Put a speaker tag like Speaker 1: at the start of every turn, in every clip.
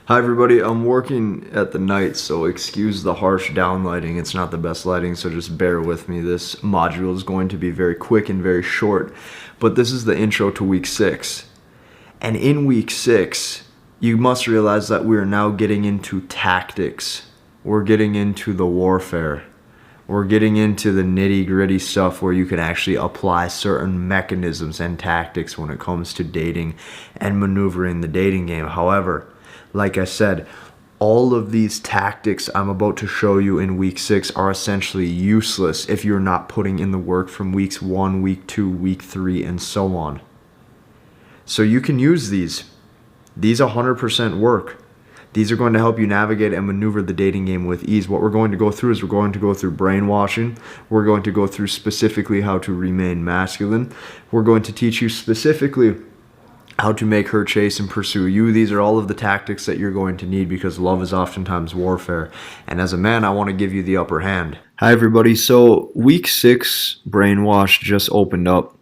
Speaker 1: Hi everybody, I'm working at the night, so excuse the harsh downlighting. It's not the best lighting, so just bear with me. This module is going to be very quick and very short, but this is the intro to week 6. And in week 6, you must realize that we are now getting into tactics. We're getting into the warfare. We're getting into the nitty-gritty stuff where you can actually apply certain mechanisms and tactics when it comes to dating and maneuvering the dating game. However, like I said, all of these tactics I'm about to show you in week 6 are essentially useless if you're not putting in the work from weeks 1, week 2, week 3, and so on. So you can use these. These 100% work. These are going to help you navigate and maneuver the dating game with ease. What we're going to go through is we're going to go through brainwashing. We're going to go through specifically how to remain masculine. We're going to teach you specifically how to make her chase and pursue you. These are all of the tactics that you're going to need because love is oftentimes warfare. And as a man, I want to give you the upper hand. Hi, everybody. So week 6 brainwash just opened up.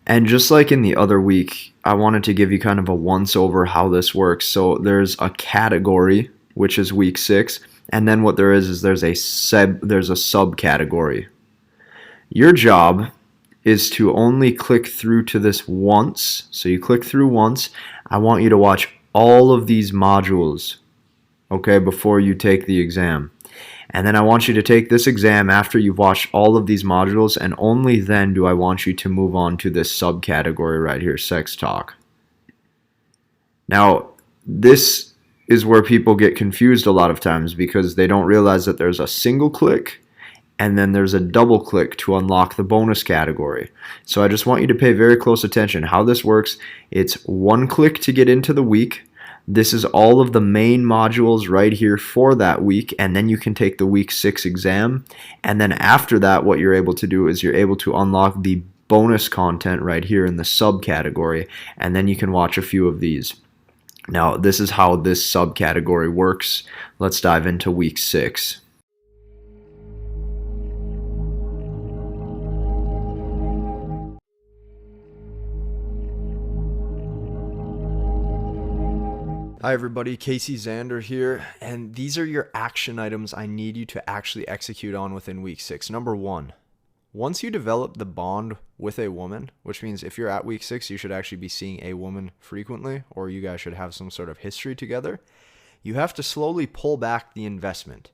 Speaker 1: And just like in the other week, I wanted to give you kind of a once over how this works. So there's a category, which is week 6. And then what there is there's a subcategory. Your job is to only click through to this once. So you click through once. I want you to watch all of these modules, okay, before you take the exam. And then I want you to take this exam after you've watched all of these modules, and only then do I want you to move on to this subcategory right here, sex talk. Now, this is where people get confused a lot of times because they don't realize that there's a single click and then there's a double click to unlock the bonus category. So I just want you to pay very close attention. How this works, it's one click to get into the week. This is all of the main modules right here for that week, and then you can take the week 6 exam. And then after that, what you're able to do is you're able to unlock the bonus content right here in the subcategory, and then you can watch a few of these. Now, this is how this subcategory works. Let's dive into week 6. Hi everybody, Casey Zander here, and these are your action items I need you to actually execute on within week 6. Number 1, once you develop the bond with a woman, which means if you're at week 6, you should actually be seeing a woman frequently, or you guys should have some sort of history together, you have to slowly pull back the investment.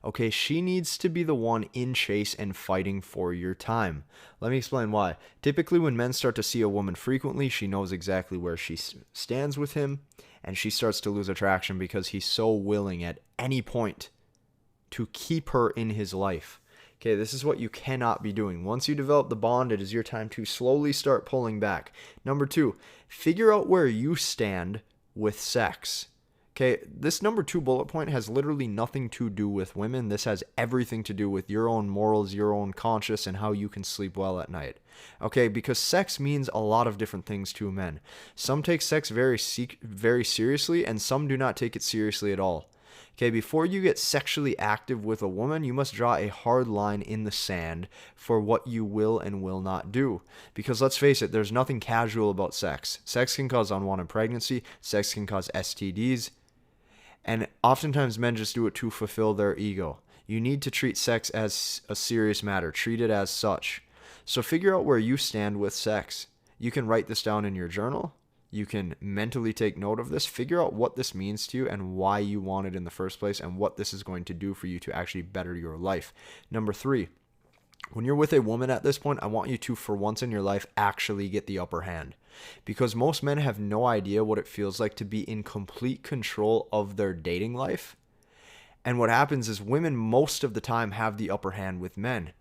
Speaker 1: Okay, she needs to be the one in chase and fighting for your time. Let me explain why. Typically, when men start to see a woman frequently, she knows exactly where she stands with him, and she starts to lose attraction because he's so willing at any point to keep her in his life. Okay, this is what you cannot be doing. Once you develop the bond, it is your time to slowly start pulling back. Number 2, figure out where you stand with sex. Okay, this number 2 bullet point has literally nothing to do with women. This has everything to do with your own morals, your own conscience, and how you can sleep well at night. Okay, because sex means a lot of different things to men. Some take sex very seriously, and some do not take it seriously at all. Okay, before you get sexually active with a woman, you must draw a hard line in the sand for what you will and will not do. Because let's face it, there's nothing casual about sex. Sex can cause unwanted pregnancy, sex can cause STDs, and oftentimes men just do it to fulfill their ego. You need to treat sex as a serious matter. Treat it as such. So figure out where you stand with sex. You can write this down in your journal. You can mentally take note of this. Figure out what this means to you and why you want it in the first place and what this is going to do for you to actually better your life. Number 3, when you're with a woman at this point, I want you to, for once in your life, actually get the upper hand. Because most men have no idea what it feels like to be in complete control of their dating life. And what happens is women most of the time have the upper hand with men.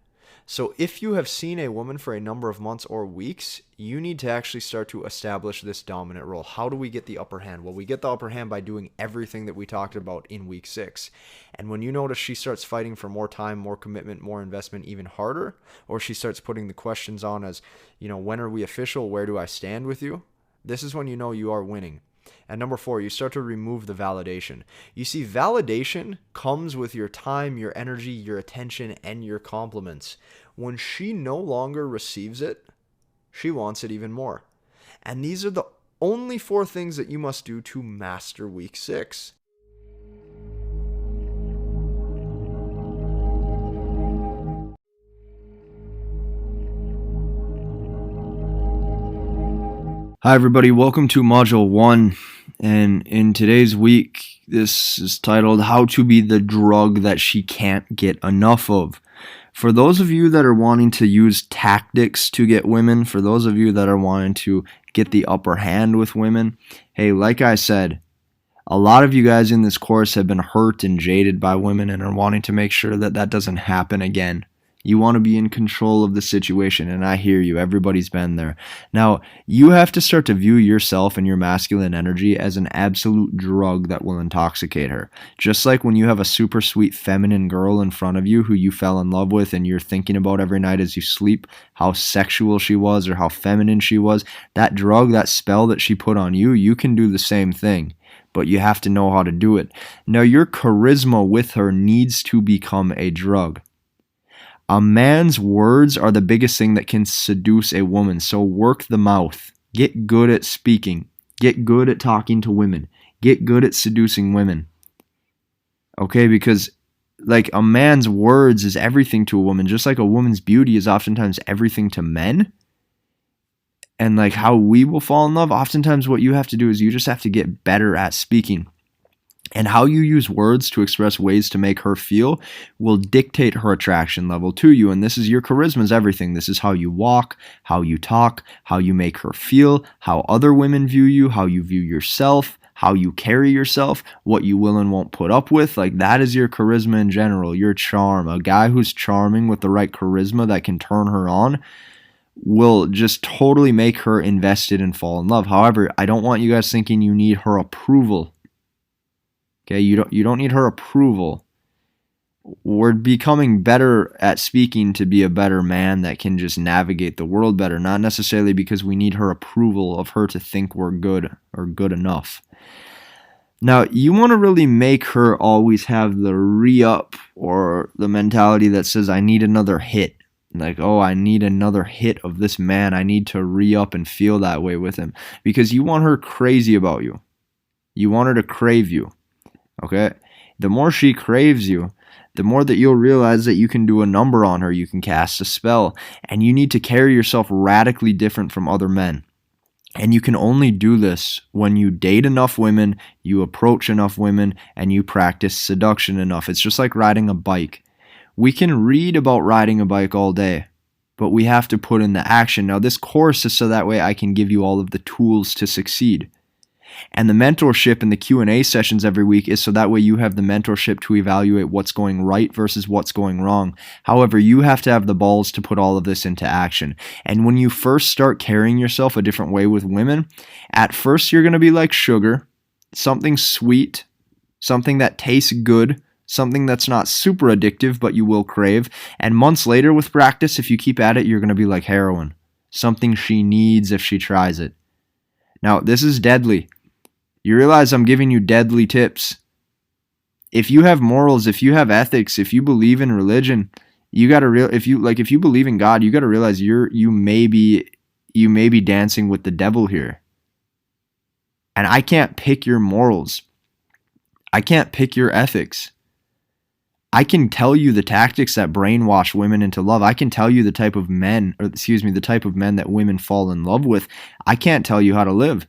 Speaker 1: So if you have seen a woman for a number of months or weeks, you need to actually start to establish this dominant role. How do we get the upper hand? Well, we get the upper hand by doing everything that we talked about in week 6. And when you notice she starts fighting for more time, more commitment, more investment, even harder, or she starts putting the questions on as, when are we official? Where do I stand with you? This is when you know you are winning. And number 4, you start to remove the validation. You see, validation comes with your time, your energy, your attention, and your compliments. When she no longer receives it, she wants it even more. And these are the only 4 things that you must do to master week 6.
Speaker 2: Hi, everybody. Welcome to Module 1. And in today's week, this is titled How to Be the Drug That She Can't Get Enough of. For those of you that are wanting to use tactics to get women, for those of you that are wanting to get the upper hand with women, hey, like I said, a lot of you guys in this course have been hurt and jaded by women and are wanting to make sure that that doesn't happen again. You want to be in control of the situation, and I hear you. Everybody's been there. Now, you have to start to view yourself and your masculine energy as an absolute drug that will intoxicate her. Just like when you have a super sweet feminine girl in front of you who you fell in love with and you're thinking about every night as you sleep how sexual she was or how feminine she was, that drug, that spell that she put on you, you can do the same thing. But you have to know how to do it. Now, your charisma with her needs to become a drug. A man's words are the biggest thing that can seduce a woman. So work the mouth. Get good at speaking. Get good at talking to women. Get good at seducing women. Okay, because like a man's words is everything to a woman, just like a woman's beauty is oftentimes everything to men. And like how we will fall in love, oftentimes what you have to do is you just have to get better at speaking. And how you use words to express ways to make her feel will dictate her attraction level to you. And this is your charisma is everything. This is how you walk, how you talk, how you make her feel, how other women view you, how you view yourself, how you carry yourself, what you will and won't put up with. Like that is your charisma in general, your charm. A guy who's charming with the right charisma that can turn her on will just totally make her invested and fall in love. However, I don't want you guys thinking you need her approval. Okay, you don't need her approval. We're becoming better at speaking to be a better man that can just navigate the world better, not necessarily because we need her approval of her to think we're good or good enough. Now, you want to really make her always have the re-up or the mentality that says, I need another hit. Like, oh, I need another hit of this man. I need to re-up and feel that way with him. Because you want her crazy about you. You want her to crave you. Okay, the more she craves you, the more that you'll realize that you can do a number on her, you can cast a spell, and you need to carry yourself radically different from other men. And you can only do this when you date enough women, you approach enough women, and you practice seduction enough. It's just like riding a bike. We can read about riding a bike all day, but we have to put in the action. Now, this course is so that way I can give you all of the tools to succeed. And the mentorship and the Q&A sessions every week is so that way you have the mentorship to evaluate what's going right versus what's going wrong. However, you have to have the balls to put all of this into action. And when you first start carrying yourself a different way with women, at first you're going to be like sugar, something sweet, something that tastes good, something that's not super addictive but you will crave. And months later with practice, if you keep at it, you're going to be like heroin, something she needs if she tries it. Now, this is deadly. You realize I'm giving you deadly tips. If you have morals, if you have ethics, if you believe in religion, you got to if you believe in God, you got to realize you may be dancing with the devil here. And I can't pick your morals. I can't pick your ethics. I can tell you the tactics that brainwash women into love. I can tell you the type of men that women fall in love with. I can't tell you how to live.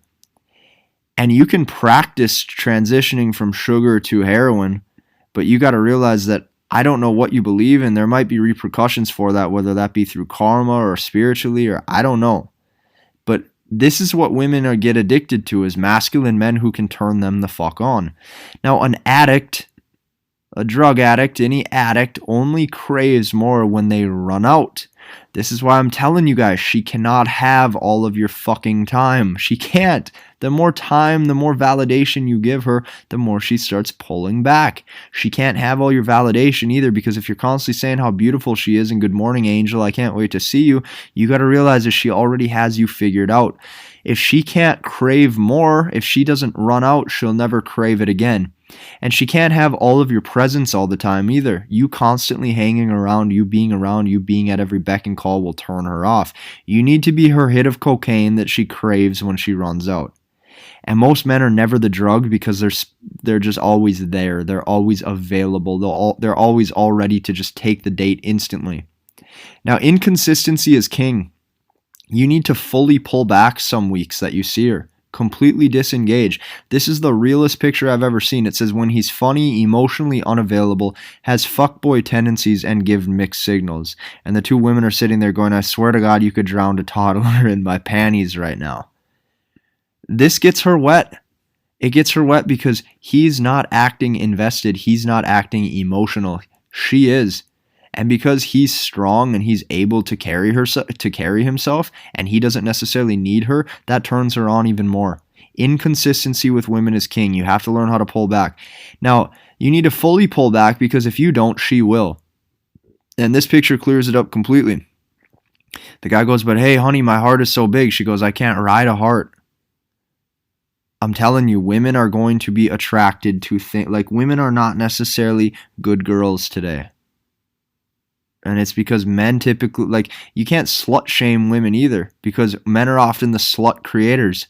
Speaker 2: And you can practice transitioning from sugar to heroin, but you got to realize that I don't know what you believe in. There might be repercussions for that, whether that be through karma or spiritually, or I don't know. But this is what women get addicted to, is masculine men who can turn them the fuck on. Now, an addict, a drug addict, any addict only craves more when they run out. This is why I'm telling you guys, she cannot have all of your fucking time. She can't. The more time, the more validation you give her, the more she starts pulling back. She can't have all your validation either, because if you're constantly saying how beautiful she is and good morning, angel, I can't wait to see you, you got to realize that she already has you figured out. If she can't crave more, if she doesn't run out, she'll never crave it again. And she can't have all of your presence all the time either. You constantly hanging around, you being at every beck and call will turn her off. You need to be her hit of cocaine that she craves when she runs out. And most men are never the drug because they're just always there. They're always available. They're always all ready to just take the date instantly. Now, inconsistency is king. You need to fully pull back some weeks that you see her. Completely disengage. This is the realest picture I've ever seen. It says when he's funny, emotionally unavailable, has fuckboy tendencies, and give mixed signals. And the two women are sitting there going, I swear to God, you could drown a toddler in my panties right now. This gets her wet. It gets her wet because he's not acting invested. He's not acting emotional. She is. And because he's strong and he's able to carry himself, and he doesn't necessarily need her, that turns her on even more. Inconsistency with women is king. You have to learn how to pull back. Now, you need to fully pull back because if you don't, she will. And this picture clears it up completely. The guy goes, but hey, honey, my heart is so big. She goes, I can't ride a heart. I'm telling you, women are going to be attracted to things. Like, women are not necessarily good girls today. And it's because men typically, like, you can't slut shame women either because men are often the slut creators.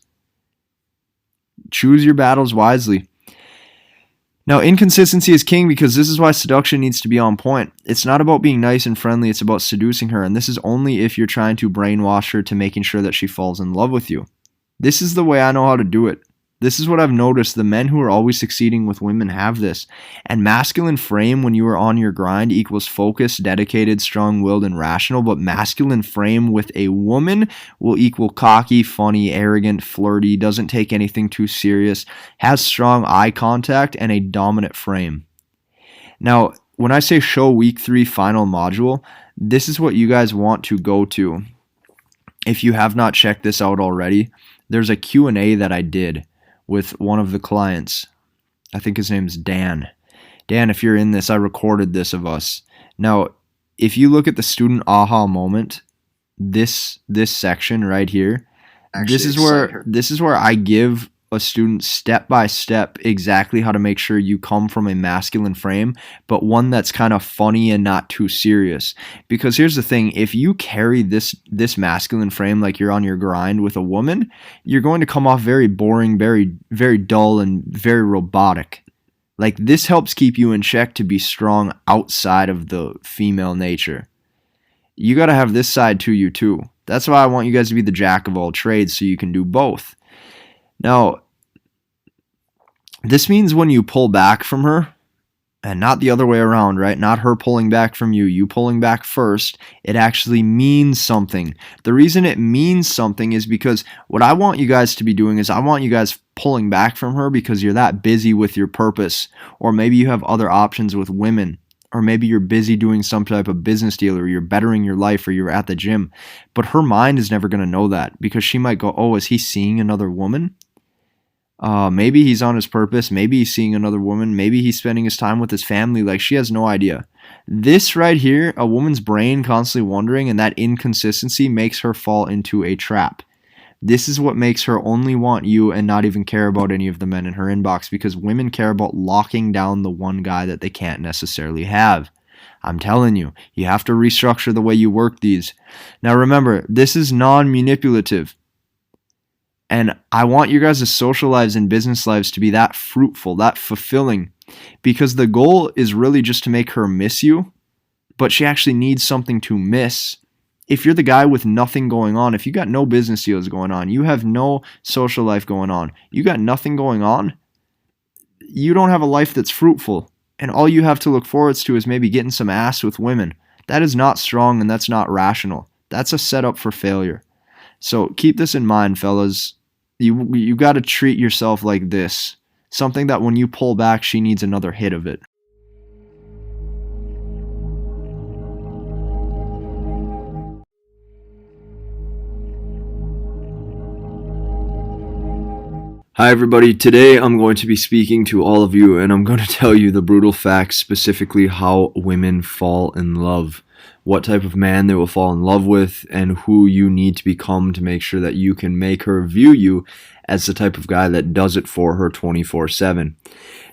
Speaker 2: Choose your battles wisely. Now, inconsistency is king because this is why seduction needs to be on point. It's not about being nice and friendly. It's about seducing her. And this is only if you're trying to brainwash her to making sure that she falls in love with you. This is the way I know how to do it. This is what I've noticed. The men who are always succeeding with women have this. And masculine frame when you are on your grind equals focused, dedicated, strong-willed, and rational. But masculine frame with a woman will equal cocky, funny, arrogant, flirty, doesn't take anything too serious, has strong eye contact, and a dominant frame. Now, when I say show week 3 final module, this is what you guys want to go to. If you have not checked this out already, there's a Q&A that I did with one of the clients. I think his name's Dan. Dan, if you're in this, I recorded this of us. Now, if you look at the student aha moment, this section right here, this is where I give a student step by step exactly how to make sure you come from a masculine frame, but one that's kind of funny and not too serious. Because here's the thing, if you carry this masculine frame like you're on your grind with a woman, you're going to come off very boring, very, very dull, and very robotic. Like, this helps keep you in check to be strong outside of the female nature. You got to have this side to you too. That's why I want you guys to be the jack of all trades so you can do both. Now, this means when you pull back from her, and not the other way around, right? Not her pulling back from you, you pulling back first, it actually means something. The reason it means something is because what I want you guys to be doing is I want you guys pulling back from her because you're that busy with your purpose, or maybe you have other options with women, or maybe you're busy doing some type of business deal, or you're bettering your life, or you're at the gym. But her mind is never going to know that because she might go, oh, is he seeing another woman? Maybe he's on his purpose. Maybe he's seeing another woman. Maybe he's spending his time with his family. Like, she has no idea. This right here, a woman's brain constantly wondering, and that inconsistency makes her fall into a trap. This is what makes her only want you and not even care about any of the men in her inbox, because women care about locking down the one guy that they can't necessarily have. I'm telling you, you have to restructure the way you work these. Now remember, this is non-manipulative. And I want your guys' social lives and business lives to be that fruitful, that fulfilling, because the goal is really just to make her miss you, but she actually needs something to miss. If you're the guy with nothing going on, if you got no business deals going on, you have no social life going on, you got nothing going on, you don't have a life that's fruitful. And all you have to look forward to is maybe getting some ass with women. That is not strong and that's not rational. That's a setup for failure. So keep this in mind, fellas. You got to treat yourself like this. Something that when you pull back, she needs another hit of it. Hi everybody, today I'm going to be speaking to all of you and I'm going to tell you the brutal facts, specifically how women fall in love, what type of man they will fall in love with, and who you need to become to make sure that you can make her view you as the type of guy that does it for her 24/7.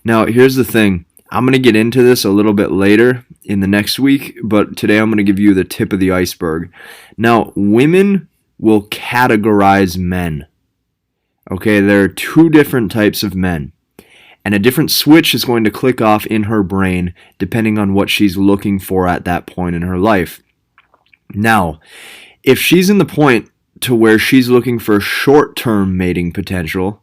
Speaker 2: Now here's the thing, I'm going to get into this a little bit later in the next week, but today I'm going to give you the tip of the iceberg. Now women will categorize men. Okay, there are two different types of men, and a different switch is going to click off in her brain depending on what she's looking for at that point in her life. Now, if she's in the point to where she's looking for short-term mating potential,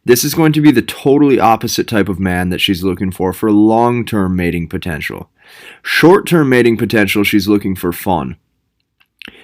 Speaker 2: this is going to be the totally opposite type of man that she's looking for long-term mating potential. Short-term mating potential, she's looking for fun,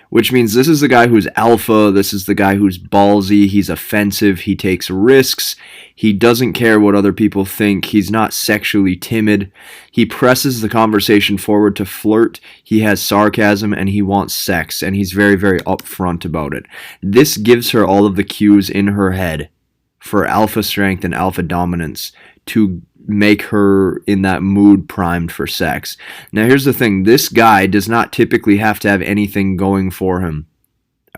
Speaker 2: which means this is the guy who's alpha, this is the guy who's ballsy, he's offensive, he takes risks, he doesn't care what other people think, he's not sexually timid, he presses the conversation forward to flirt, he has sarcasm, and he wants sex, and he's very, very upfront about it. This gives her all of the cues in her head for alpha strength and alpha dominance to make her in that mood primed for sex. Now here's the thing, this guy does not typically have to have anything going for him.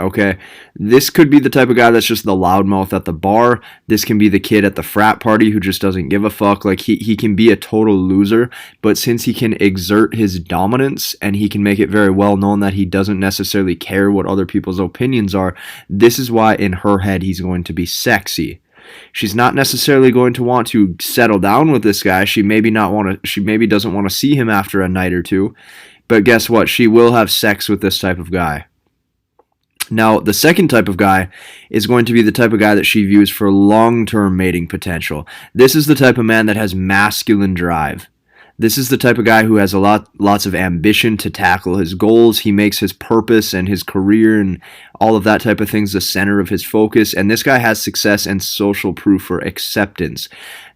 Speaker 2: Okay, this could be the type of guy that's just the loudmouth at the bar. This can be the kid at the frat party who just doesn't give a fuck. Like he can be a total loser, but since he can exert his dominance and he can make it very well known that he doesn't necessarily care what other people's opinions are, this is why in her head he's going to be sexy. She's not necessarily going to want to settle down with this guy. She maybe doesn't want to see him after a night or two. But guess what? She will have sex with this type of guy. Now, the second type of guy is going to be the type of guy that she views for long-term mating potential. This is the type of man that has masculine drive. This is the type of guy who has lots of ambition to tackle his goals. He makes his purpose and his career and all of that type of things the center of his focus. And this guy has success and social proof for acceptance.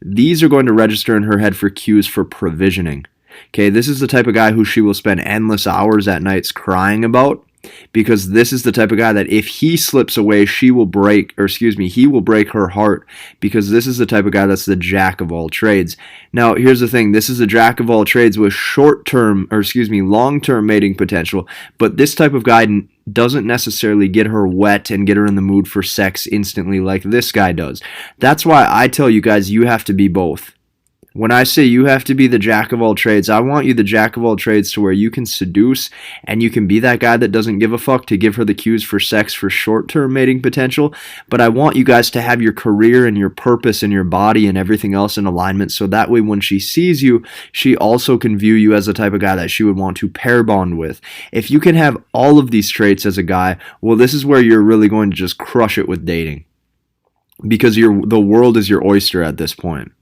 Speaker 2: These are going to register in her head for cues for provisioning. Okay, this is the type of guy who she will spend endless hours at nights crying about, because this is the type of guy that if he slips away, he will break her heart, because this is the type of guy that's the jack of all trades. Now, here's the thing. This is a jack of all trades with long-term mating potential, but this type of guy doesn't necessarily get her wet and get her in the mood for sex instantly like this guy does. That's why I tell you guys, you have to be both. When I say you have to be the jack of all trades, I want you the jack of all trades to where you can seduce and you can be that guy that doesn't give a fuck to give her the cues for sex for short-term mating potential. But I want you guys to have your career and your purpose and your body and everything else in alignment, so that way when she sees you, she also can view you as the type of guy that she would want to pair bond with. If you can have all of these traits as a guy, well, this is where you're really going to just crush it with dating, because the world is your oyster at this point.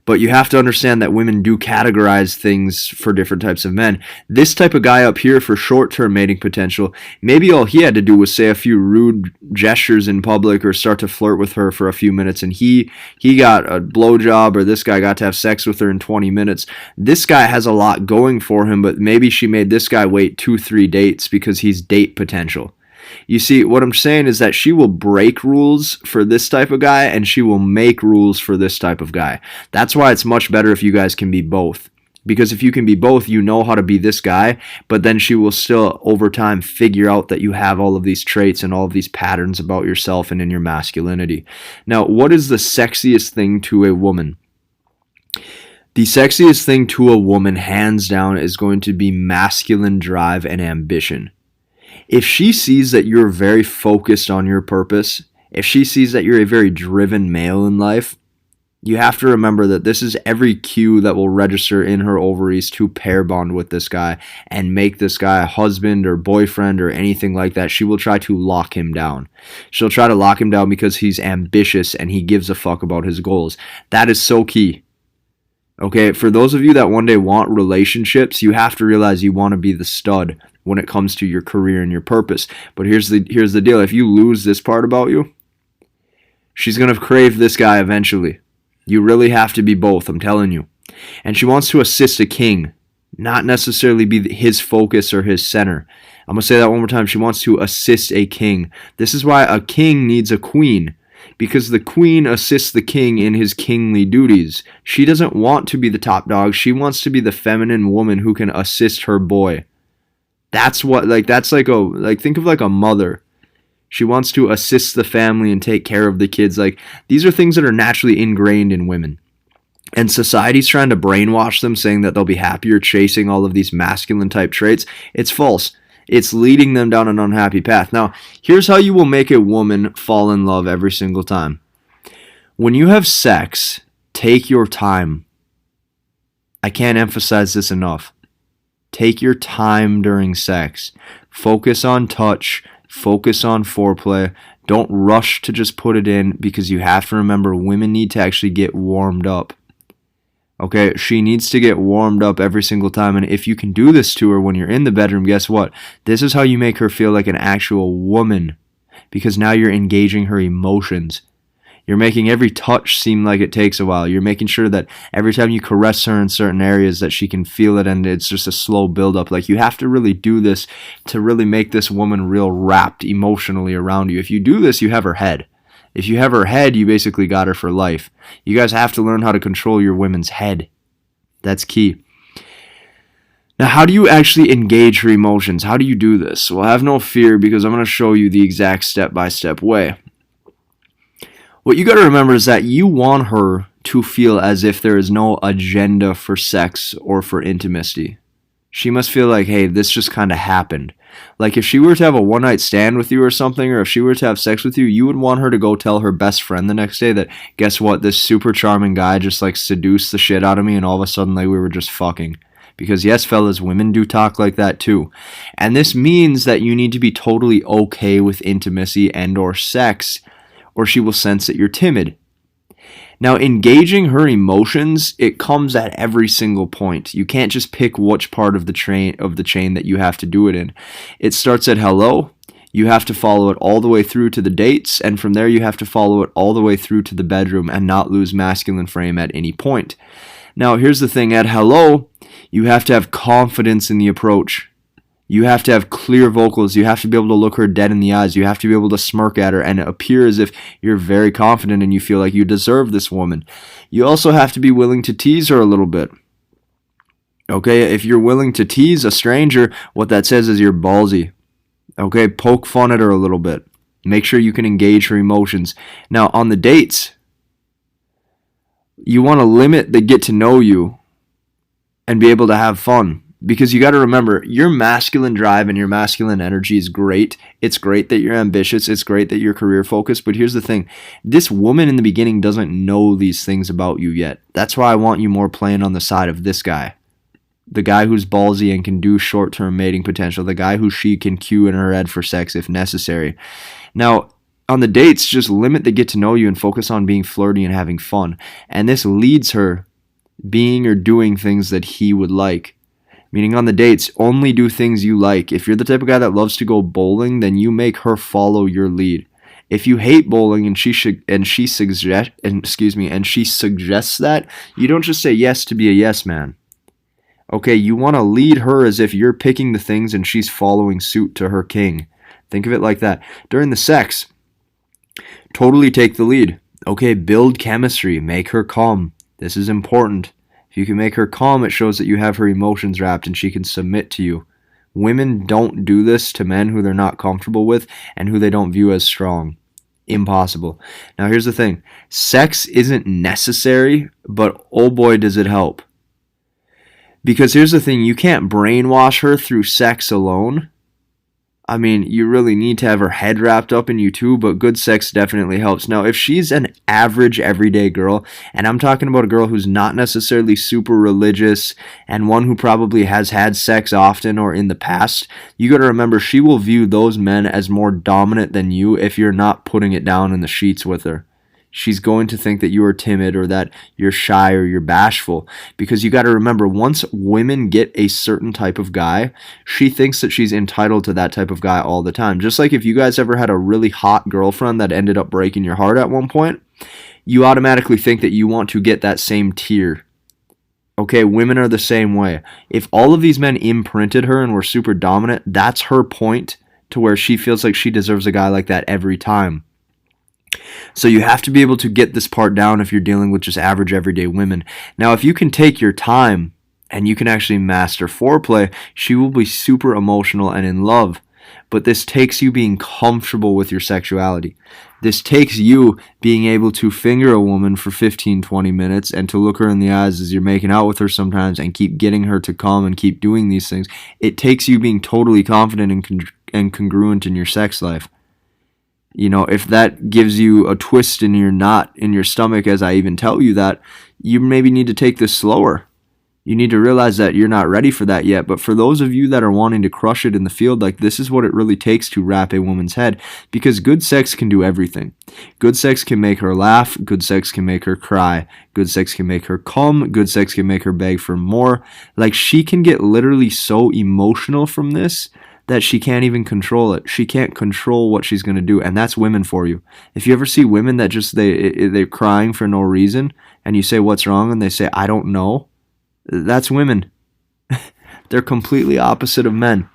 Speaker 2: But you have to understand that women do categorize things for different types of men. This type of guy up here for short-term mating potential, maybe all he had to do was say a few rude gestures in public or start to flirt with her for a few minutes, and he got a blowjob, or this guy got to have sex with her in 20 minutes. This guy has a lot going for him, but maybe she made this guy wait 2-3 dates because he's date potential. You see, what I'm saying is that she will break rules for this type of guy, and she will make rules for this type of guy. That's why it's much better if you guys can be both. Because if you can be both, you know how to be this guy, but then she will still, over time, figure out that you have all of these traits and all of these patterns about yourself and in your masculinity. Now, what is the sexiest thing to a woman? The sexiest thing to a woman, hands down, is going to be masculine drive and ambition. If she sees that you're very focused on your purpose, if she sees that you're a very driven male in life, you have to remember that this is every cue that will register in her ovaries to pair bond with this guy and make this guy a husband or boyfriend or anything like that. She will try to lock him down. She'll try to lock him down because he's ambitious and he gives a fuck about his goals. That is so key. Okay, for those of you that one day want relationships, you have to realize you want to be the stud when it comes to your career and your purpose. But here's the deal. If you lose this part about you, she's going to crave this guy eventually. You really have to be both, I'm telling you. And she wants to assist a king, not necessarily be his focus or his center. I'm going to say that one more time. She wants to assist a king. This is why a king needs a queen, because the queen assists the king in his kingly duties. She doesn't want to be the top dog. She wants to be the feminine woman who can assist her boy. Think of like a mother. She wants to assist the family and take care of the kids. Like, these are things that are naturally ingrained in women. And society's trying to brainwash them, saying that they'll be happier chasing all of these masculine type traits. It's false. It's leading them down an unhappy path. Now, here's how you will make a woman fall in love every single time. When you have sex, take your time. I can't emphasize this enough. Take your time during sex. Focus on touch. Focus on foreplay. Don't rush to just put it in, because you have to remember women need to actually get warmed up. Okay, she needs to get warmed up every single time. And if you can do this to her when you're in the bedroom, guess what? This is how you make her feel like an actual woman, because now you're engaging her emotions. You're making every touch seem like it takes a while. You're making sure that every time you caress her in certain areas that she can feel it, and it's just a slow buildup. Like, you have to really do this to really make this woman real wrapped emotionally around you. If you do this, you have her head. If you have her head, you basically got her for life. You guys have to learn how to control your women's head. That's key. Now, how do you actually engage her emotions? How do you do this? Well, have no fear, because I'm going to show you the exact step-by-step way. What you got to remember is that you want her to feel as if there is no agenda for sex or for intimacy. She must feel like, hey, this just kind of happened. Like, if she were to have a one-night stand with you or something, or if she were to have sex with you, you would want her to go tell her best friend the next day that, guess what, this super charming guy just, like, seduced the shit out of me, and all of a sudden, like, we were just fucking. Because, yes, fellas, women do talk like that, too. And this means that you need to be totally okay with intimacy and or sex, or she will sense that you're timid. Now, engaging her emotions, it comes at every single point. You can't just pick which part of the chain that you have to do it in. It starts at hello. You have to follow it all the way through to the dates, and from there you have to follow it all the way through to the bedroom and not lose masculine frame at any point. Now, here's the thing. At hello, you have to have confidence in the approach. You have to have clear vocals. You have to be able to look her dead in the eyes. You have to be able to smirk at her and appear as if you're very confident and you feel like you deserve this woman. You also have to be willing to tease her a little bit. Okay, if you're willing to tease a stranger, what that says is you're ballsy. Okay, poke fun at her a little bit. Make sure you can engage her emotions. Now, on the dates, you want to limit the get to know you and be able to have fun. Because you got to remember, your masculine drive and your masculine energy is great. It's great that you're ambitious. It's great that you're career focused. But here's the thing. This woman in the beginning doesn't know these things about you yet. That's why I want you more playing on the side of this guy. The guy who's ballsy and can do short-term mating potential. The guy who she can cue in her head for sex if necessary. Now, on the dates, just limit the get to know you and focus on being flirty and having fun. And this leads her being or doing things that he would like. Meaning on the dates, only do things you like. If you're the type of guy that loves to go bowling, then you make her follow your lead. If you hate bowling and she suggests that, you don't just say yes to be a yes man. Okay, you want to lead her as if you're picking the things and she's following suit to her king. Think of it like that. During the sex, totally take the lead. Okay, build chemistry. Make her calm. This is important. If you can make her calm, it shows that you have her emotions wrapped and she can submit to you. Women don't do this to men who they're not comfortable with and who they don't view as strong. Impossible. Now, here's the thing. Sex isn't necessary, but oh boy, does it help. Because here's the thing. You can't brainwash her through sex alone. I mean, you really need to have her head wrapped up in you too, but good sex definitely helps. Now, if she's an average everyday girl, and I'm talking about a girl who's not necessarily super religious and one who probably has had sex often or in the past, you got to remember she will view those men as more dominant than you if you're not putting it down in the sheets with her. She's going to think that you are timid or that you're shy or you're bashful. Because you got to remember, once women get a certain type of guy, she thinks that she's entitled to that type of guy all the time. Just like if you guys ever had a really hot girlfriend that ended up breaking your heart at one point, you automatically think that you want to get that same tier. Okay, women are the same way. If all of these men imprinted her and were super dominant, that's her point to where she feels like she deserves a guy like that every time. So you have to be able to get this part down if you're dealing with just average everyday women. Now, if you can take your time and you can actually master foreplay, she will be super emotional and in love. But this takes you being comfortable with your sexuality. This takes you being able to finger a woman for 15-20 minutes and to look her in the eyes as you're making out with her sometimes and keep getting her to come and keep doing these things. It takes you being totally confident and congruent in your sex life. You know, if that gives you a twist in your knot in your stomach as I even tell you that, you maybe need to take this slower. You need to realize that you're not ready for that yet. But for those of you that are wanting to crush it in the field, like, this is what it really takes to wrap a woman's head, because good sex can do everything. Good sex can make her laugh. Good sex can make her cry. Good sex can make her come. Good sex can make her beg for more. Like, she can get literally so emotional from this that she can't even control it. She can't control what she's going to do, and that's women for you. If you ever see women that just they're crying for no reason, and you say, what's wrong, and they say, I don't know, that's women. They're completely opposite of men.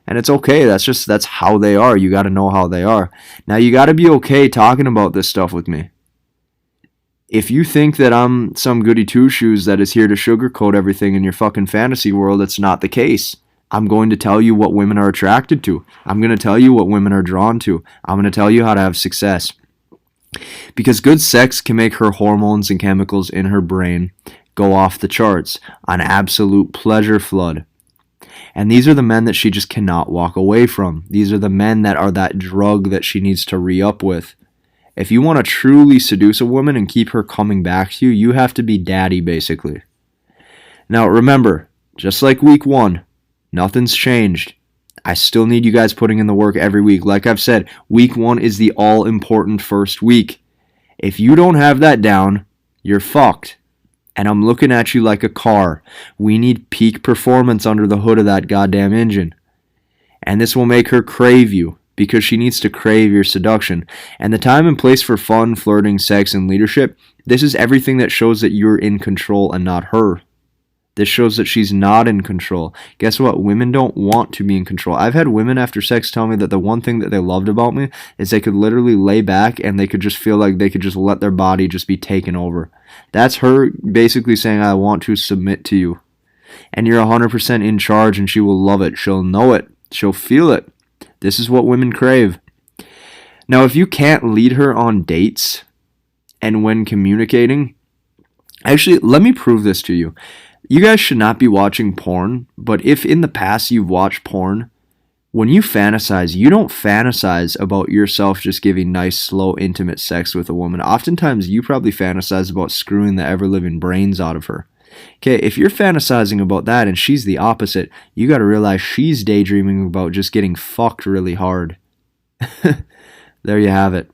Speaker 2: And it's okay. That's how they are. You got to know how they are. Now, you got to be okay talking about this stuff with me. If you think that I'm some goody two-shoes that is here to sugarcoat everything in your fucking fantasy world, it's not the case. I'm going to tell you what women are attracted to. I'm going to tell you what women are drawn to. I'm going to tell you how to have success. Because good sex can make her hormones and chemicals in her brain go off the charts, an absolute pleasure flood. And these are the men that she just cannot walk away from. These are the men that are that drug that she needs to re-up with. If you want to truly seduce a woman and keep her coming back to you, you have to be daddy, basically. Now, remember, just like week 1, nothing's changed. I still need you guys putting in the work every week. Like I've said, week 1 is the all-important first week. If you don't have that down, you're fucked. And I'm looking at you like a car. We need peak performance under the hood of that goddamn engine. And this will make her crave you, because she needs to crave your seduction. And the time and place for fun, flirting, sex, and leadership, this is everything that shows that you're in control and not her. This shows that she's not in control. Guess what? Women don't want to be in control. I've had women after sex tell me that the one thing that they loved about me is they could literally lay back and they could just feel like they could just let their body just be taken over. That's her basically saying, I want to submit to you. And you're 100% in charge, and she will love it. She'll know it. She'll feel it. This is what women crave. Now, if you can't lead her on dates and when communicating, actually, let me prove this to you. You guys should not be watching porn, but if in the past you've watched porn, when you fantasize, you don't fantasize about yourself just giving nice, slow, intimate sex with a woman. Oftentimes, you probably fantasize about screwing the ever-living brains out of her. Okay, if you're fantasizing about that and she's the opposite, you got to realize she's daydreaming about just getting fucked really hard. There you have it.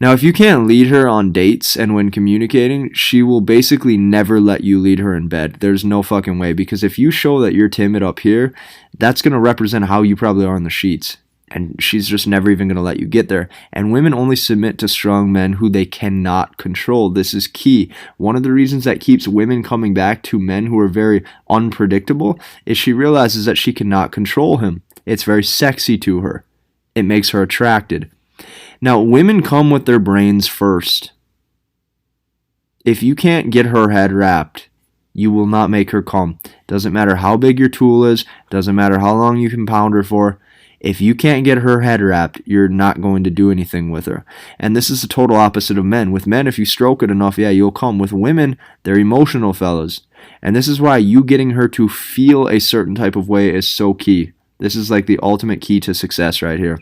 Speaker 2: Now, if you can't lead her on dates and when communicating, she will basically never let you lead her in bed. There's no fucking way, because if you show that you're timid up here, that's going to represent how you probably are in the sheets. And she's just never even going to let you get there. And women only submit to strong men who they cannot control. This is key. One of the reasons that keeps women coming back to men who are very unpredictable is she realizes that she cannot control him. It's very sexy to her. It makes her attracted. Now, women come with their brains first. If you can't get her head wrapped, you will not make her come. Doesn't matter how big your tool is. Doesn't matter how long you can pound her for. If you can't get her head wrapped, you're not going to do anything with her. And this is the total opposite of men. With men, if you stroke it enough, yeah, you'll come. With women, they're emotional fellas. And this is why you getting her to feel a certain type of way is so key. This is like the ultimate key to success right here.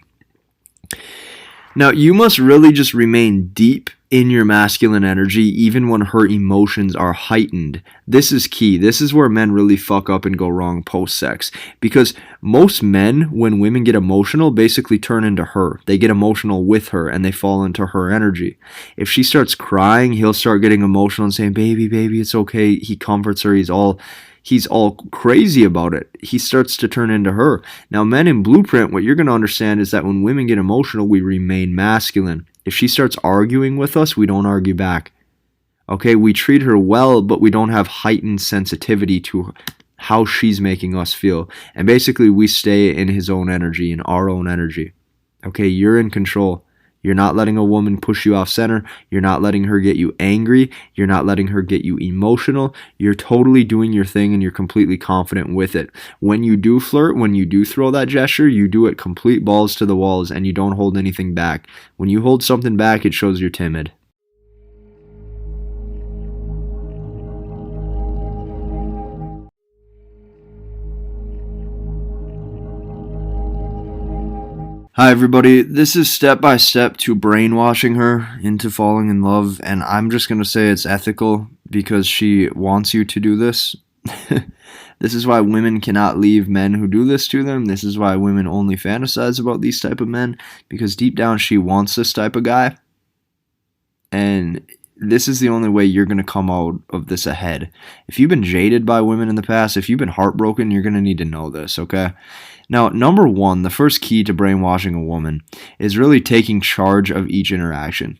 Speaker 2: Now, you must really just remain deep in your masculine energy even when her emotions are heightened. This is key. This is where men really fuck up and go wrong post-sex. Because most men, when women get emotional, basically turn into her. They get emotional with her and they fall into her energy. If she starts crying, he'll start getting emotional and saying, baby, baby, it's okay. He comforts her. He's all crazy about it. He starts to turn into her. Now, men in Blueprint, what you're going to understand is that when women get emotional, we remain masculine. If she starts arguing with us, we don't argue back. Okay, we treat her well, but we don't have heightened sensitivity to how she's making us feel. And basically, we stay in his own energy, in our own energy. Okay, you're in control. You're not letting a woman push you off center. You're not letting her get you angry. You're not letting her get you emotional. You're totally doing your thing and you're completely confident with it. When you do flirt, when you do throw that gesture, you do it complete balls to the walls and you don't hold anything back. When you hold something back, it shows you're timid. Hi, everybody. This is step by step to brainwashing her into falling in love, and I'm just going to say it's ethical because she wants you to do this. This is why women cannot leave men who do this to them. This is why women only fantasize about these type of men, because deep down she wants this type of guy. And this is the only way you're going to come out of this ahead. If you've been jaded by women in the past, if you've been heartbroken, you're going to need to know this, okay? Now, number one, the first key to brainwashing a woman is really taking charge of each interaction.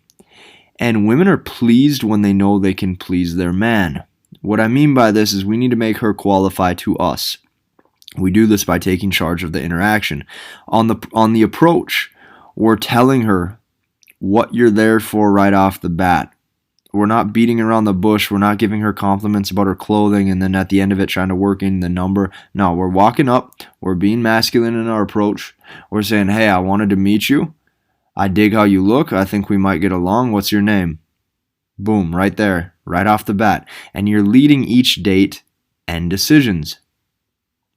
Speaker 2: And women are pleased when they know they can please their man. What I mean by this is we need to make her qualify to us. We do this by taking charge of the interaction. On the approach, we're telling her what you're there for right off the bat. We're not beating around the bush. We're not giving her compliments about her clothing and then at the end of it trying to work in the number. No, we're walking up. We're being masculine in our approach. We're saying, hey, I wanted to meet you. I dig how you look. I think we might get along. What's your name? Boom, right there, right off the bat. And you're leading each date and decisions.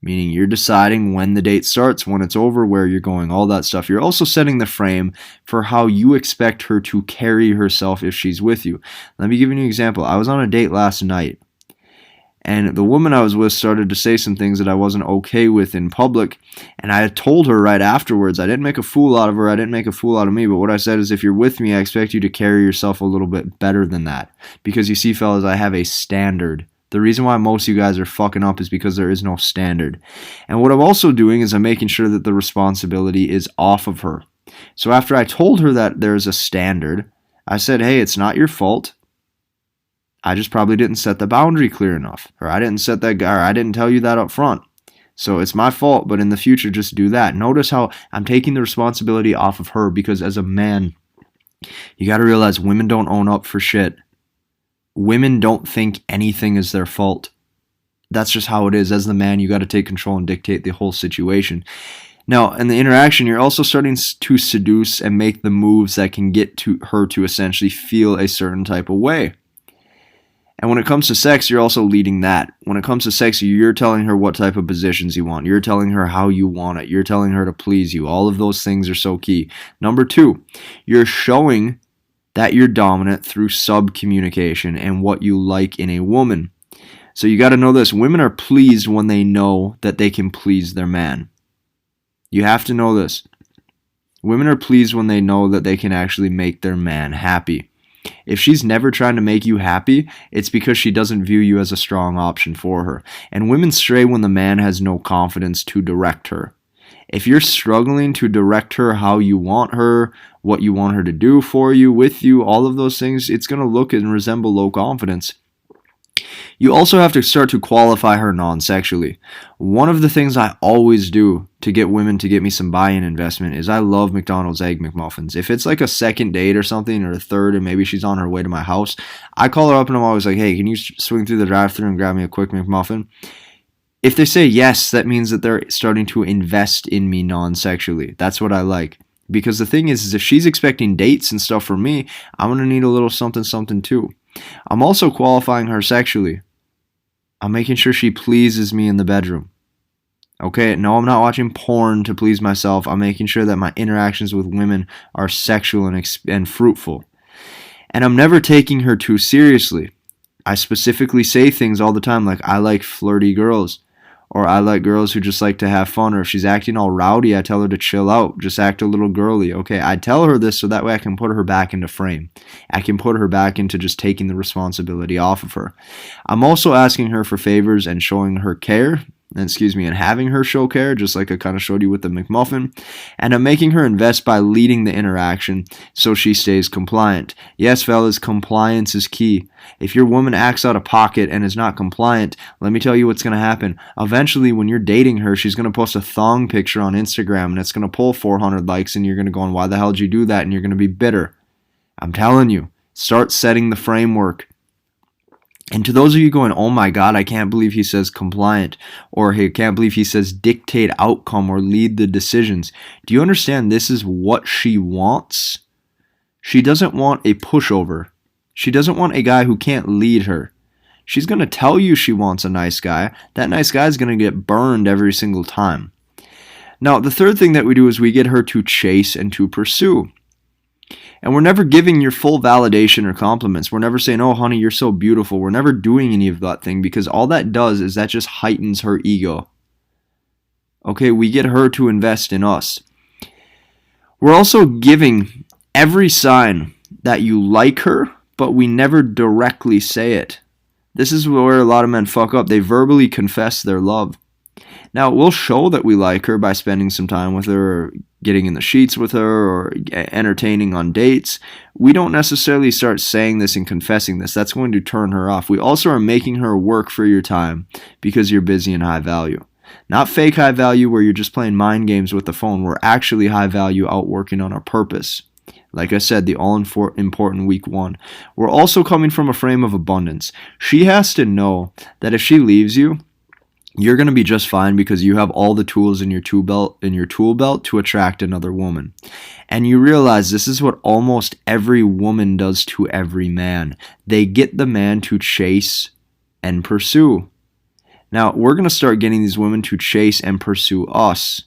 Speaker 2: Meaning you're deciding when the date starts, when it's over, where you're going, all that stuff. You're also setting the frame for how you expect her to carry herself if she's with you. Let me give you an example. I was on a date last night, and the woman I was with started to say some things that I wasn't okay with in public, and I had told her right afterwards, I didn't make a fool out of her, I didn't make a fool out of me, but what I said is if you're with me, I expect you to carry yourself a little bit better than that. Because you see, fellas, I have a standard. The reason why most of you guys are fucking up is because there is no standard. And what I'm also doing is I'm making sure that the responsibility is off of her. So after I told her that there's a standard, I said, hey, it's not your fault. I just probably didn't set the boundary clear enough. Or I didn't set that, or I didn't tell you that up front. So it's my fault, but in the future, just do that. Notice how I'm taking the responsibility off of her because as a man, you got to realize women don't own up for shit. Women don't think anything is their fault. That's just how it is. As the man, you got to take control and dictate the whole situation. Now, in the interaction, you're also starting to seduce and make the moves that can get to her to essentially feel a certain type of way. And when it comes to sex, you're also leading that. When it comes to sex, you're telling her what type of positions you want. You're telling her how you want it. You're telling her to please you. All of those things are so key. Number two, you're showing that you're dominant through sub-communication and what you like in a woman. So you got to know this. Women are pleased when they know that they can please their man. You have to know this. Women are pleased when they know that they can actually make their man happy. If she's never trying to make you happy, it's because she doesn't view you as a strong option for her. And women stray when the man has no confidence to direct her. If you're struggling to direct her how you want her, what you want her to do for you, with you, all of those things, it's going to look and resemble low confidence. You also have to start to qualify her non-sexually. One of the things I always do to get women to get me some buy-in investment is I love McDonald's Egg McMuffins. If it's like a second date or something, or a third, and maybe she's on her way to my house, I call her up and I'm always like, hey, can you swing through the drive-thru and grab me a quick McMuffin? If they say yes, that means that they're starting to invest in me non-sexually. That's what I like. Because the thing is if she's expecting dates and stuff from me, I'm going to need a little something something too. I'm also qualifying her sexually. I'm making sure she pleases me in the bedroom. Okay, no, I'm not watching porn to please myself. I'm making sure that my interactions with women are sexual and fruitful. And I'm never taking her too seriously. I specifically say things all the time like, I like flirty girls. Or I like girls who just like to have fun. Or if she's acting all rowdy, I tell her to chill out. Just act a little girly. Okay, I tell her this so that way I can put her back into frame. I can put her back into just taking the responsibility off of her. I'm also asking her for favors and showing her care. And having her show care, just like I kind of showed you with the McMuffin. And I'm making her invest by leading the interaction so she stays compliant. Yes, fellas, compliance is key. If your woman acts out of pocket and is not compliant, let me tell you what's going to happen. Eventually, when you're dating her, she's going to post a thong picture on Instagram and it's going to pull 400 likes and you're going to go, why the hell did you do that? And you're going to be bitter. I'm telling you, start setting the framework. And to those of you going, oh my God, I can't believe he says compliant, or I can't believe he says dictate outcome or lead the decisions. Do you understand this is what she wants? She doesn't want a pushover. She doesn't want a guy who can't lead her. She's going to tell you she wants a nice guy. That nice guy is going to get burned every single time. Now, the third thing that we do is we get her to chase and to pursue. And we're never giving your full validation or compliments. We're never saying, oh, honey, you're so beautiful. We're never doing any of that thing, because all that does is that just heightens her ego. Okay, we get her to invest in us. We're also giving every sign that you like her, but we never directly say it. This is where a lot of men fuck up. They verbally confess their love. Now, we'll show that we like her by spending some time with her, or getting in the sheets with her, or entertaining on dates. We don't necessarily start saying this and confessing this. That's going to turn her off. We also are making her work for your time because you're busy and high value. Not fake high value where you're just playing mind games with the phone. We're actually high value out working on our purpose. Like I said, the all-important week 1. We're also coming from a frame of abundance. She has to know that if she leaves you, you're going to be just fine because you have all the tools in your tool belt to attract another woman. And you realize this is what almost every woman does to every man. They get the man to chase and pursue. Now, we're going to start getting these women to chase and pursue us.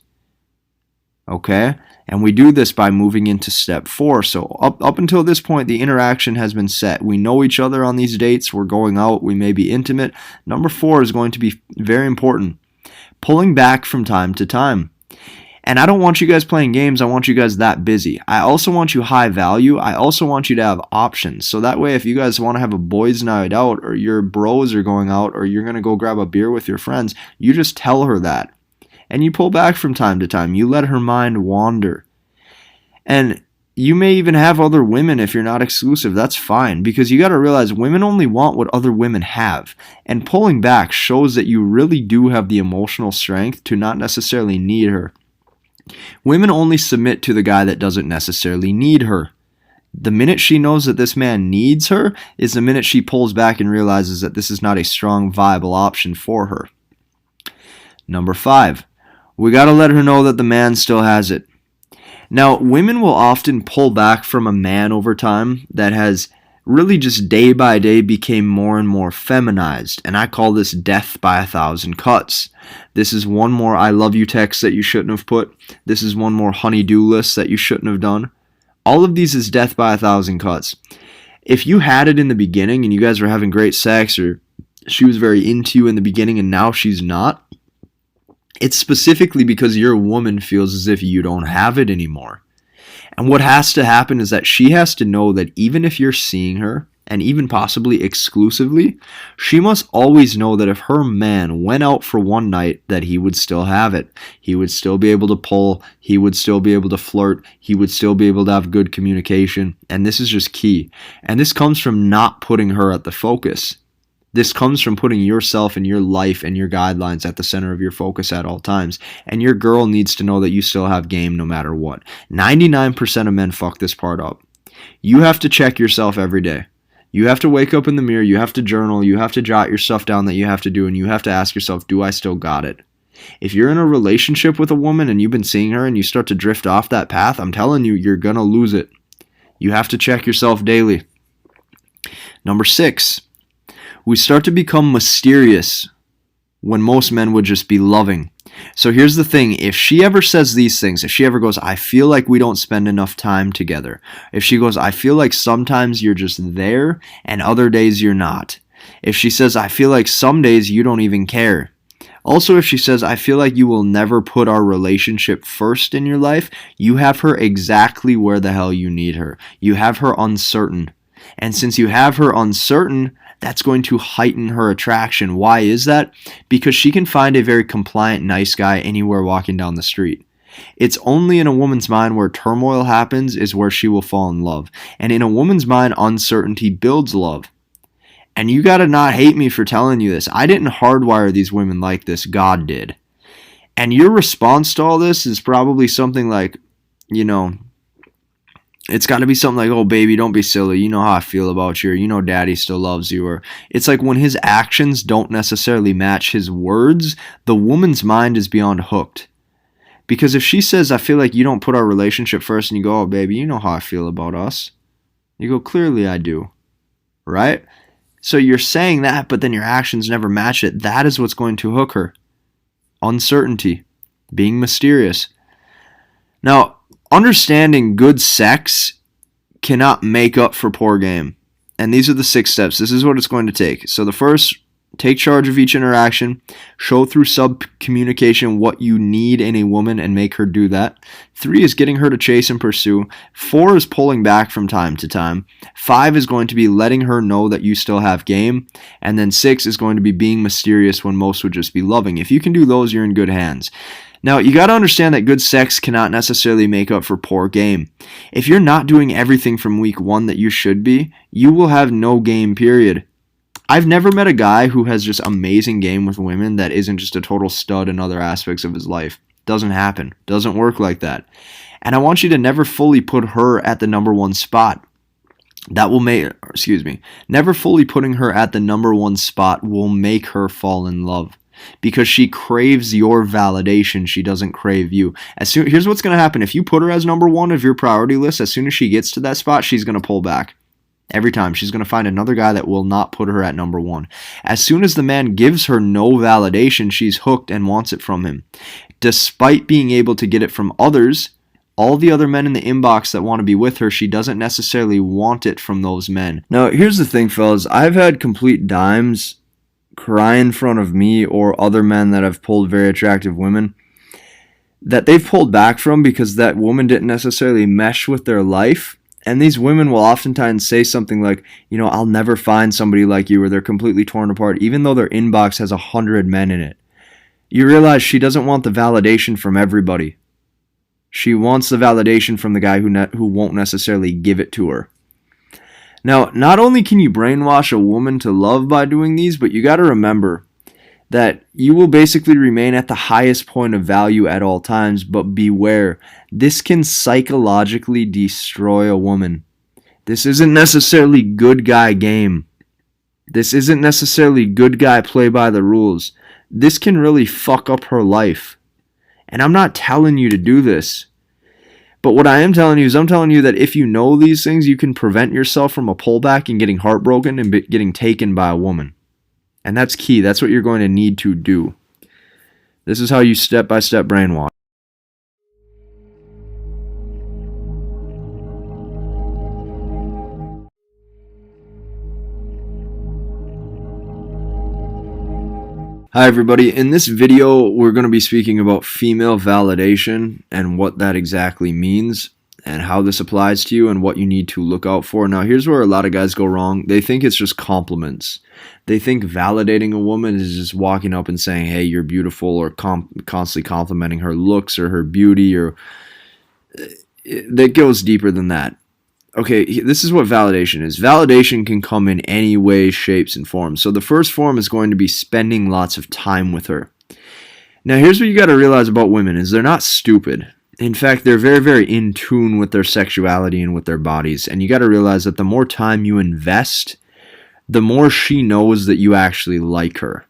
Speaker 2: Okay? And we do this by moving into step 4. So up until this point, the interaction has been set. We know each other on these dates. We're going out. We may be intimate. Number 4 is going to be very important. Pulling back from time to time. And I don't want you guys playing games. I want you guys that busy. I also want you high value. I also want you to have options. So that way, if you guys want to have a boys' night out, or your bros are going out, or you're going to go grab a beer with your friends, you just tell her that. And you pull back from time to time. You let her mind wander. And you may even have other women if you're not exclusive. That's fine, because you got to realize women only want what other women have. And pulling back shows that you really do have the emotional strength to not necessarily need her. Women only submit to the guy that doesn't necessarily need her. The minute she knows that this man needs her is the minute she pulls back and realizes that this is not a strong, viable option for her. Number 5. We got to let her know that the man still has it. Now, women will often pull back from a man over time that has really just day by day became more and more feminized. And I call this death by 1,000 cuts. This is one more I love you text that you shouldn't have put. This is one more honey-do list that you shouldn't have done. All of these is death by 1,000 cuts. If you had it in the beginning and you guys were having great sex, or she was very into you in the beginning and now she's not, it's specifically because your woman feels as if you don't have it anymore. And what has to happen is that she has to know that even if you're seeing her, and even possibly exclusively, she must always know that if her man went out for one night, that he would still have it. He would still be able to pull. He would still be able to flirt. He would still be able to have good communication. And this is just key. And this comes from not putting her at the focus. This comes from putting yourself and your life and your guidelines at the center of your focus at all times. And your girl needs to know that you still have game no matter what. 99% of men fuck this part up. You have to check yourself every day. You have to wake up in the mirror. You have to journal. You have to jot your stuff down that you have to do. And you have to ask yourself, do I still got it? If you're in a relationship with a woman and you've been seeing her and you start to drift off that path, I'm telling you, you're going to lose it. You have to check yourself daily. Number 6. We start to become mysterious when most men would just be loving. So here's the thing. If she ever says these things, if she ever goes, I feel like we don't spend enough time together. If she goes, I feel like sometimes you're just there and other days you're not. If she says, I feel like some days you don't even care. Also, if she says, I feel like you will never put our relationship first in your life, you have her exactly where the hell you need her. You have her uncertain. And since you have her uncertain, that's going to heighten her attraction. Why is that? Because she can find a very compliant, nice guy anywhere walking down the street. It's only in a woman's mind where turmoil happens is where she will fall in love. And in a woman's mind, uncertainty builds love. And you gotta not hate me for telling you this. I didn't hardwire these women like this. God did. And your response to all this is probably something like, it's got to be something like, oh, baby, don't be silly. You know how I feel about you. Or, you know daddy still loves you. Or it's like when his actions don't necessarily match his words, the woman's mind is beyond hooked. Because if she says, I feel like you don't put our relationship first, and you go, oh, baby, you know how I feel about us. You go, clearly I do. Right? So you're saying that, but then your actions never match it. That is what's going to hook her. Uncertainty. being mysterious. Now, understanding good sex cannot make up for poor game. And these are the 6 steps. This is what it's going to take. So the first, take charge of each interaction. Show through sub-communication what you need in a woman and make her do that. 3 is getting her to chase and pursue. 4 is pulling back from time to time. 5 is going to be letting her know that you still have game. And then 6 is going to be being mysterious when most would just be loving. If you can do those, you're in good hands. Now, you got to understand that good sex cannot necessarily make up for poor game. If you're not doing everything from week 1 that you should be, you will have no game, period. I've never met a guy who has just amazing game with women that isn't just a total stud in other aspects of his life. Doesn't happen. Doesn't work like that. And I want you to never fully put her at the number 1 spot. Never fully putting her at the number 1 spot will make her fall in love. Because she craves your validation, she doesn't crave you. Here's what's going to happen. If you put her as number 1 of your priority list, as soon as she gets to that spot, she's going to pull back. Every time. She's going to find another guy that will not put her at number 1. As soon as the man gives her no validation, she's hooked and wants it from him. Despite being able to get it from others, all the other men in the inbox that want to be with her, she doesn't necessarily want it from those men. Now, here's the thing, fellas. I've had complete dimes cry in front of me or other men that have pulled very attractive women that they've pulled back from because that woman didn't necessarily mesh with their life. And these women will oftentimes say something like, I'll never find somebody like you, or they're completely torn apart, even though their inbox has 100 men in it. You realize she doesn't want the validation from everybody. She wants the validation from the guy who won't necessarily give it to her. Now, not only can you brainwash a woman to love by doing these, but you got to remember that you will basically remain at the highest point of value at all times, but beware, this can psychologically destroy a woman. This isn't necessarily good guy game. This isn't necessarily good guy play by the rules. This can really fuck up her life. And I'm not telling you to do this. But what I am telling you is I'm telling you that if you know these things, you can prevent yourself from a pullback and getting heartbroken and getting taken by a woman. And that's key. That's what you're going to need to do. This is how you step-by-step brainwash. Hi everybody, in this video we're going to be speaking about female validation and what that exactly means and how this applies to you and what you need to look out for. Now here's where a lot of guys go wrong. They think it's just compliments. They think validating a woman is just walking up and saying, hey, you're beautiful, or constantly complimenting her looks or her beauty, or that goes deeper than that. Okay, this is what validation is. Validation can come in any way, shapes, and forms. So the first form is going to be spending lots of time with her. Now here's what you got to realize about women is they're not stupid. In fact, they're very, very in tune with their sexuality and with their bodies. And you got to realize that the more time you invest, the more she knows that you actually like her.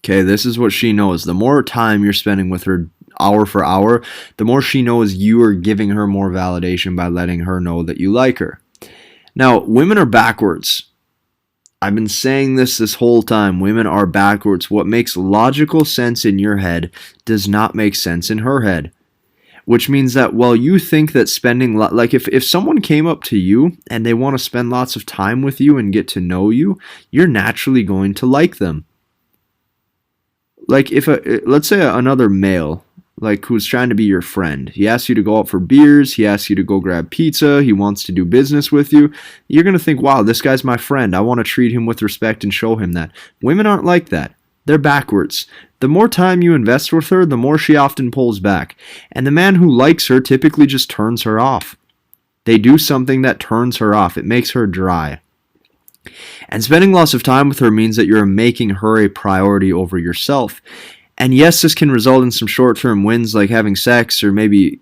Speaker 2: Okay, this is what she knows. The more time you're spending with her hour for hour, the more she knows you are giving her more validation by letting her know that you like her. Now, women are backwards. I've been saying this whole time. Women are backwards. What makes logical sense in your head does not make sense in her head. Which means that while you think that spending, like if someone came up to you and they want to spend lots of time with you and get to know you, you're naturally going to like them. Like if let's say another male, like who's trying to be your friend, he asks you to go out for beers, he asks you to go grab pizza, he wants to do business with you, you're going to think, wow, this guy's my friend, I want to treat him with respect and show him that. Women aren't like that. They're backwards. The more time you invest with her, the more she often pulls back. And the man who likes her typically just turns her off. They do something that turns her off. It makes her dry. And spending lots of time with her means that you're making her a priority over yourself. And yes, this can result in some short-term wins like having sex or maybe,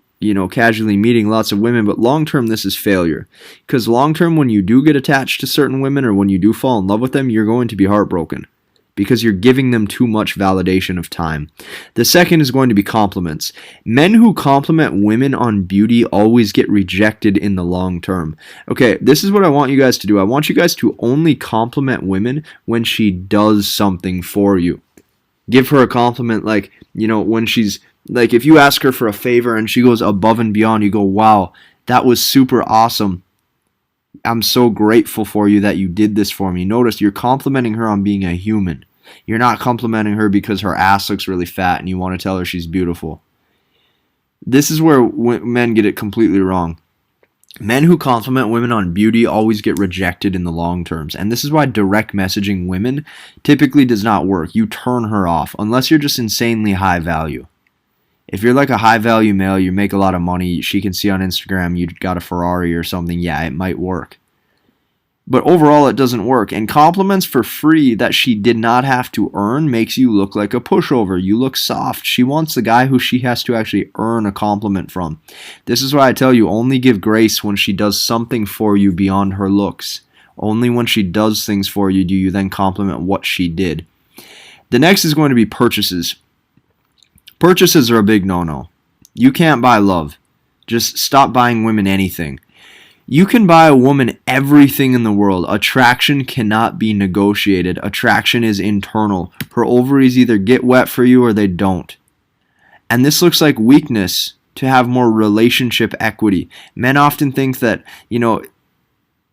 Speaker 2: casually meeting lots of women, but long-term this is failure. Because long-term when you do get attached to certain women or when you do fall in love with them, you're going to be heartbroken. Because you're giving them too much validation of time. The second is going to be compliments. Men who compliment women on beauty always get rejected in the long term. Okay, this is what I want you guys to do. I want you guys to only compliment women when she does something for you. Give her a compliment like, when she's Like if you ask her for a favor and she goes above and beyond, you go, wow, that was super awesome. I'm so grateful for you that you did this for me. Notice you're complimenting her on being a human. You're not complimenting her because her ass looks really fat and you want to tell her she's beautiful. This is where men get it completely wrong. Men who compliment women on beauty always get rejected in the long terms. And this is why direct messaging women typically does not work. You turn her off unless you're just insanely high value. If you're like a high value male, you make a lot of money, she can see on Instagram you got a Ferrari or something, yeah, it might work. But overall, it doesn't work. And compliments for free that she did not have to earn makes you look like a pushover. You look soft. She wants the guy who she has to actually earn a compliment from. This is why I tell you, only give grace when she does something for you beyond her looks. Only when she does things for you do you then compliment what she did. The next is going to be purchases. Purchases are a big no-no. You can't buy love. Just stop buying women anything. You can buy a woman everything in the world. Attraction cannot be negotiated. Attraction is internal. Her ovaries either get wet for you or they don't. And this looks like weakness to have more relationship equity. Men often think that,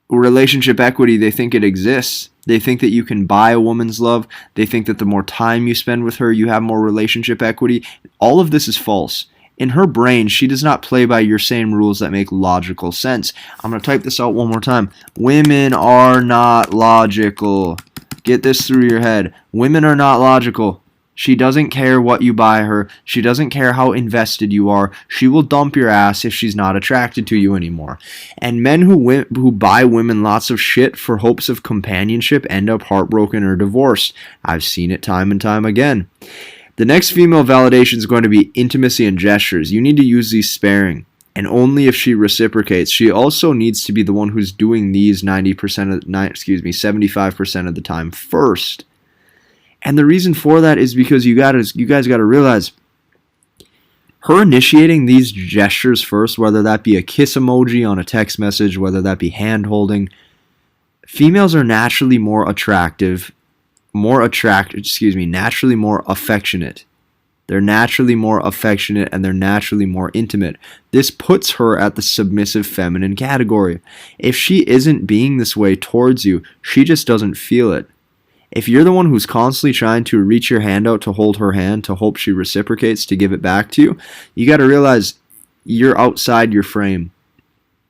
Speaker 2: relationship equity, they think it exists. They think that you can buy a woman's love. They think that the more time you spend with her, you have more relationship equity. All of this is false. In her brain, she does not play by your same rules that make logical sense. I'm going to type this out one more time. Women are not logical. Get this through your head. Women are not logical. She doesn't care what you buy her. She doesn't care how invested you are. She will dump your ass if she's not attracted to you anymore. And men who buy women lots of shit for hopes of companionship end up heartbroken or divorced. I've seen it time and time again. The next female validation is going to be intimacy and gestures. You need to use these sparing, and only if she reciprocates. She also needs to be the one who's doing these 75% of the time first. And the reason for that is because you guys got to realize her initiating these gestures first, whether that be a kiss emoji on a text message, whether that be hand holding. Females are naturally more naturally more affectionate. They're naturally more affectionate and they're naturally more intimate. This puts her at the submissive feminine category. If she isn't being this way towards you, she just doesn't feel it. If you're the one who's constantly trying to reach your hand out to hold her hand, to hope she reciprocates, to give it back to you, you got to realize you're outside your frame.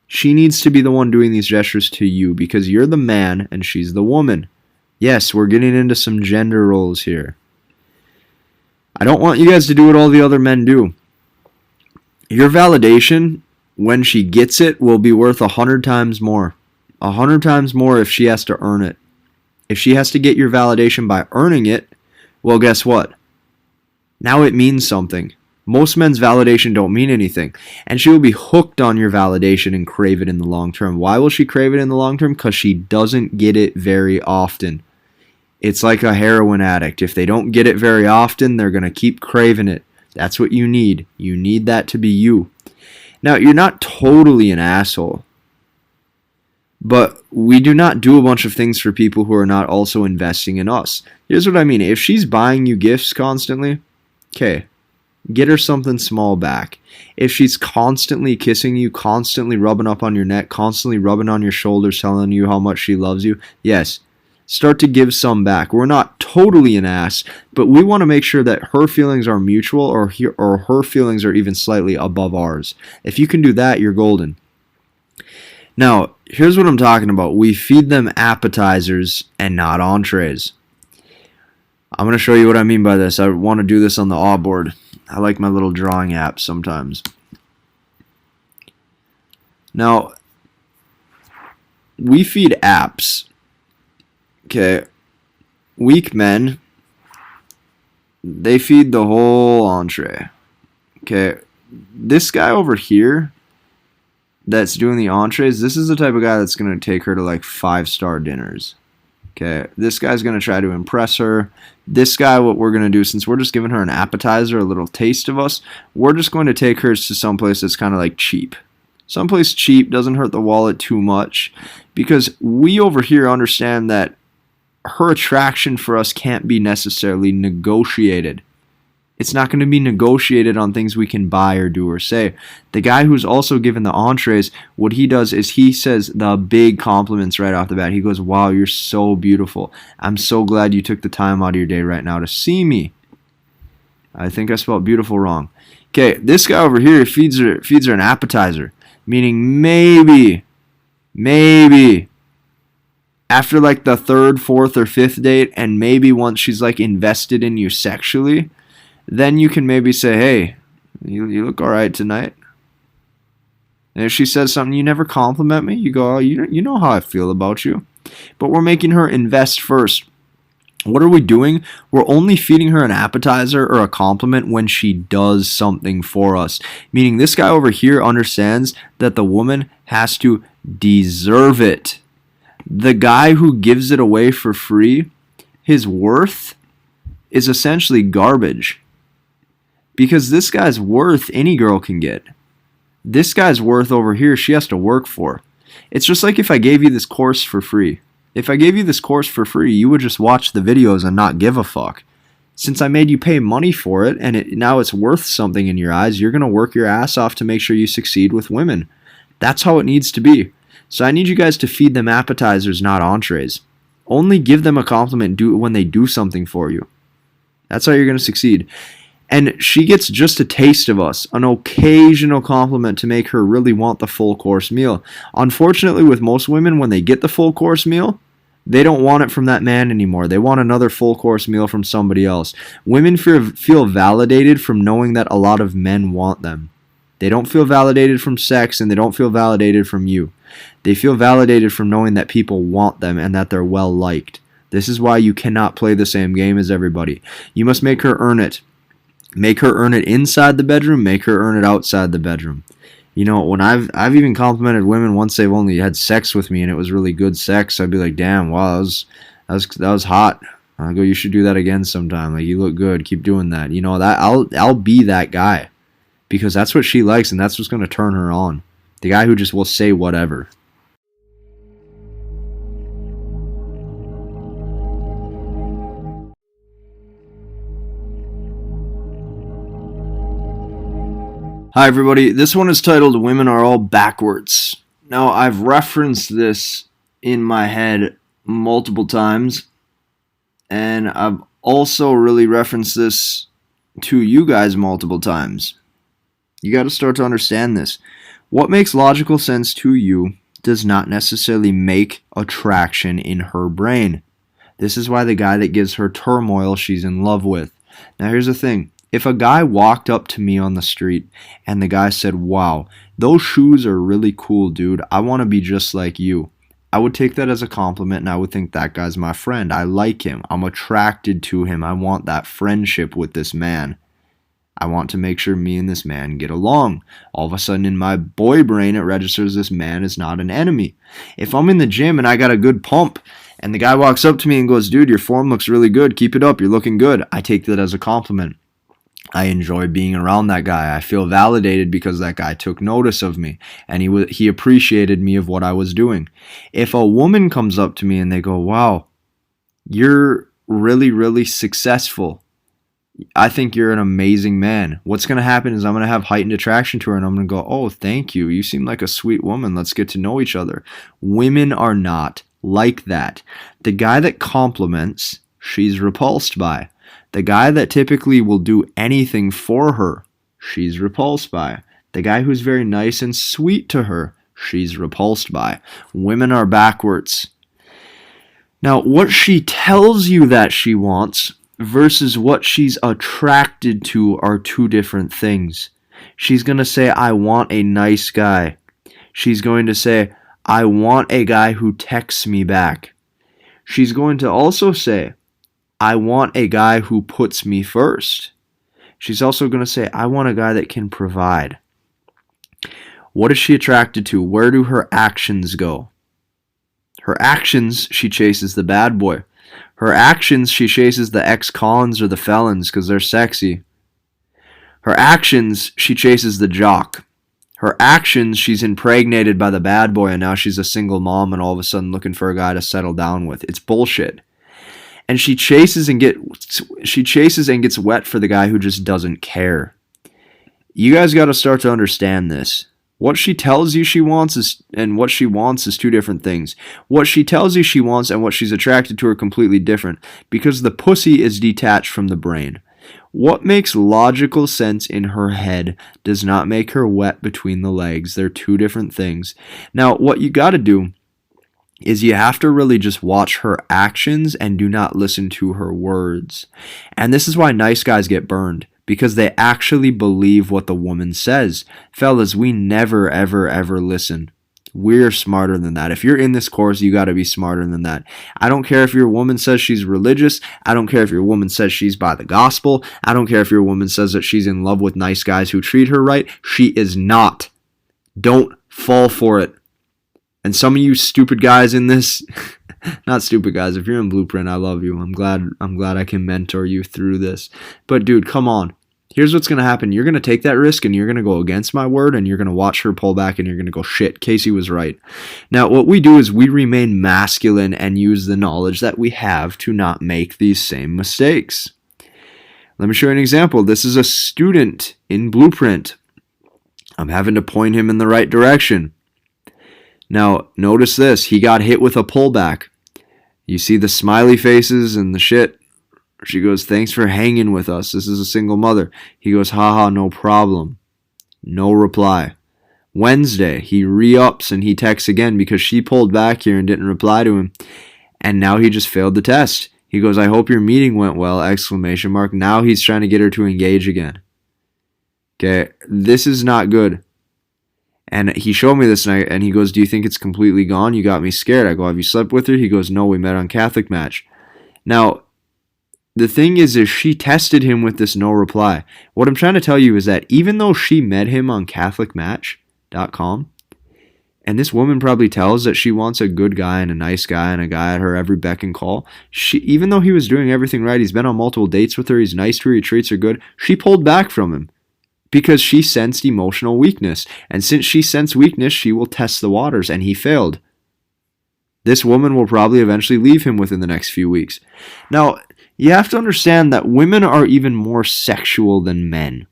Speaker 2: She needs to be the one doing these gestures to you because you're the man and she's the woman. Yes, we're getting into some gender roles here. I don't want you guys to do what all the other men do. Your validation, when she gets it, will be worth 100 times more. 100 times more if she has to earn it. If she has to get your validation by earning it, well, guess what? Now it means something. Most men's validation don't mean anything. And she will be hooked on your validation and crave it in the long term. Why will she crave it in the long term? Because she doesn't get it very often. It's like a heroin addict. If they don't get it very often, they're going to keep craving it. That's what you need. You need that to be you. Now, you're not totally an asshole. But we do not do a bunch of things for people who are not also investing in us. Here's what I mean. If she's buying you gifts constantly, okay, get her something small back. If she's constantly kissing you, constantly rubbing up on your neck, constantly rubbing on your shoulders, telling you how much she loves you, yes, start to give some back. We're not totally an ass, but we want to make sure that her feelings are mutual or her feelings are even slightly above ours. If you can do that, you're golden. Now, here's what I'm talking about. We feed them appetizers and not entrees. I'm going to show you what I mean by this. I want to do this on the awe board. I like my little drawing apps sometimes. Now, we feed apps. Okay. Weak men, they feed the whole entree. Okay. This guy over here that's doing the entrees, this is the type of guy that's going to take her to like 5-star dinners. Okay, this guy's going to try to impress her. This guy, what we're going to do, since we're just giving her an appetizer, a little taste of us, we're just going to take her to someplace that's kind of like cheap. Someplace cheap, doesn't hurt the wallet too much, because we over here understand that her attraction for us can't be necessarily negotiated. It's not going to be negotiated on things we can buy or do or say. The guy who's also given the entrees, what he does is he says the big compliments right off the bat. He goes, wow, you're so beautiful. I'm so glad you took the time out of your day right now to see me. I think I spelled beautiful wrong. Okay, this guy over here feeds her an appetizer, meaning maybe after like the third, fourth, or fifth date, and maybe once she's like invested in you sexually, then you can maybe say, hey, you look all right tonight. And if she says something, you never compliment me, you go, oh, you know how I feel about you. But we're making her invest first. What are we doing? We're only feeding her an appetizer or a compliment when she does something for us. Meaning this guy over here understands that the woman has to deserve it. The guy who gives it away for free, his worth is essentially garbage. Because this guy's worth any girl can get. This guy's worth over here, she has to work for. It's just like if I gave you this course for free. If I gave you this course for free, you would just watch the videos and not give a fuck. Since I made you pay money for it, and now it's worth something in your eyes, you're going to work your ass off to make sure you succeed with women. That's how it needs to be. So I need you guys to feed them appetizers, not entrees. Only give them a compliment when they do something for you. That's how you're going to succeed. And she gets just a taste of us, an occasional compliment to make her really want the full course meal. Unfortunately, with most women, when they get the full course meal, they don't want it from that man anymore. They want another full course meal from somebody else. Women feel validated from knowing that a lot of men want them. They don't feel validated from sex, and they don't feel validated from you. They feel validated from knowing that people want them and that they're well liked. This is why you cannot play the same game as everybody. You must make her earn it. Make her earn it inside the bedroom. Make her earn it outside the bedroom. You know, when I've even complimented women once they've only had sex with me and it was really good sex, I'd be like, damn, wow, that was hot. I go, you should do that again sometime. Like, you look good. Keep doing that. You know, that I'll be that guy because that's what she likes and that's what's going to turn her on. The guy who just will say whatever. Hi everybody, this one is titled Women Are All Backwards. Now I've referenced this in my head multiple times, and I've also really referenced this to you guys multiple times. You got to start to understand this. What makes logical sense to you does not necessarily make attraction in her brain. This is why the guy that gives her turmoil she's in love with. Now here's the thing. If a guy walked up to me on the street and the guy said, wow, those shoes are really cool, dude. I want to be just like you. I would take that as a compliment and I would think that guy's my friend. I like him. I'm attracted to him. I want that friendship with this man. I want to make sure me and this man get along. All of a sudden in my boy brain, it registers this man is not an enemy. If I'm in the gym and I got a good pump and the guy walks up to me and goes, dude, your form looks really good. Keep it up. You're looking good. I take that as a compliment. I enjoy being around that guy. I feel validated because that guy took notice of me and he appreciated me of what I was doing. If a woman comes up to me and they go, wow, you're really, really successful. I think you're an amazing man. What's going to happen is I'm going to have heightened attraction to her and I'm going to go, oh, thank you. You seem like a sweet woman. Let's get to know each other. Women are not like that. The guy that compliments, she's repulsed by. The guy that typically will do anything for her, she's repulsed by. The guy who's very nice and sweet to her, she's repulsed by. Women are backwards. Now, what she tells you that she wants versus what she's attracted to are two different things. She's going to say, I want a nice guy. She's going to say, I want a guy who texts me back. She's going to also say, I want a guy who puts me first. She's also going to say, I want a guy that can provide. What is she attracted to? Where do her actions go? Her actions, she chases the bad boy. Her actions, she chases the ex-cons or the felons because they're sexy. Her actions, she chases the jock. Her actions, she's impregnated by the bad boy and now she's a single mom and all of a sudden looking for a guy to settle down with. It's bullshit. And she chases and gets wet for the guy who just doesn't care. You guys got to start to understand this. What she tells you she wants and what she wants is two different things. What she tells you she wants and what she's attracted to are completely different, because the pussy is detached from the brain. What makes logical sense in her head does not make her wet between the legs. They're two different things. Now, what you got to do is you have to really just watch her actions and do not listen to her words. And this is why nice guys get burned, because they actually believe what the woman says. Fellas, we never, ever, ever listen. We're smarter than that. If you're in this course, you got to be smarter than that. I don't care if your woman says she's religious. I don't care if your woman says she's by the gospel. I don't care if your woman says that she's in love with nice guys who treat her right. She is not. Don't fall for it. And some of you stupid guys in this, not stupid guys, if you're in Blueprint, I love you. I'm glad I can mentor you through this. But dude, come on. Here's what's going to happen. You're going to take that risk and you're going to go against my word and you're going to watch her pull back and you're going to go, shit, Casey was right. Now, what we do is we remain masculine and use the knowledge that we have to not make these same mistakes. Let me show you an example. This is a student in Blueprint. I'm having to point him in the right direction. Now, notice this. He got hit with a pullback. You see the smiley faces and the shit. She goes, thanks for hanging with us. This is a single mother. He goes, haha, no problem. No reply. Wednesday, he re-ups and he texts again because she pulled back here and didn't reply to him. And now he just failed the test. He goes, I hope your meeting went well, exclamation mark. Now he's trying to get her to engage again. Okay, this is not good. And he showed me this night, and he goes, do you think it's completely gone? You got me scared. I go, have you slept with her? He goes, no, we met on Catholic Match. Now, the thing is she tested him with this no reply. What I'm trying to tell you is that even though she met him on CatholicMatch.com, and this woman probably tells that she wants a good guy and a nice guy and a guy at her every beck and call, even though he was doing everything right, he's been on multiple dates with her, he's nice to her, he treats her good, she pulled back from him. Because she sensed emotional weakness. And since she sensed weakness, she will test the waters. And he failed. This woman will probably eventually leave him within the next few weeks. Now, you have to understand that women are even more sexual than men.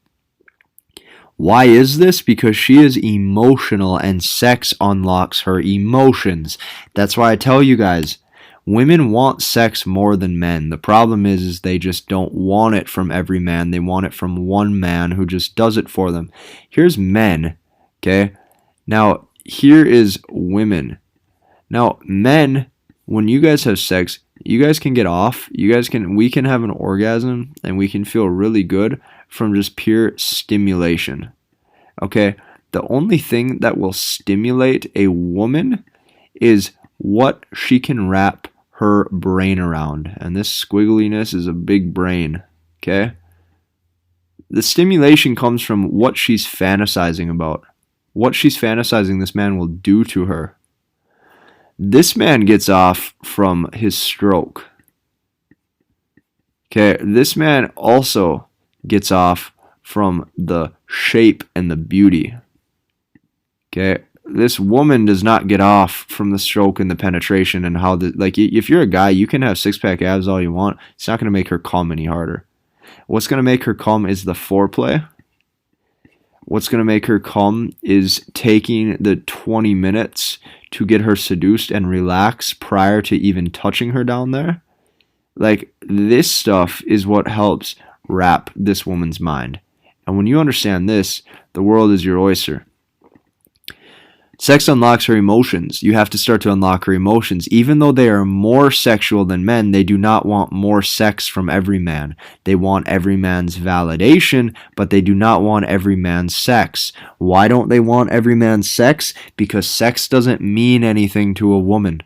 Speaker 2: Why is this? Because she is emotional and sex unlocks her emotions. That's why I tell you guys, women want sex more than men. The problem is they just don't want it from every man. They want it from one man who just does it for them. Here's men, okay? Now, here is women. Now, men, when you guys have sex, you guys can get off. We can have an orgasm and we can feel really good from just pure stimulation. Okay? The only thing that will stimulate a woman is what she can wrap her brain around. And this squiggliness is a big brain. Okay? The stimulation comes from what she's fantasizing about. What she's fantasizing this man will do to her. This man gets off from his stroke. Okay, this man also gets off from the shape and the beauty. Okay, this woman does not get off from the stroke and the penetration and how if you're a guy, you can have six-pack abs all you want. It's not going to make her come any harder. What's going to make her come is the foreplay. What's going to make her come is taking the 20 minutes to get her seduced and relax prior to even touching her down there. Like, this stuff is what helps wrap this woman's mind. And when you understand this, the world is your oyster. Sex unlocks her emotions. You have to start to unlock her emotions. Even though they are more sexual than men, they do not want more sex from every man. They want every man's validation, but they do not want every man's sex. Why don't they want every man's sex? Because sex doesn't mean anything to a woman.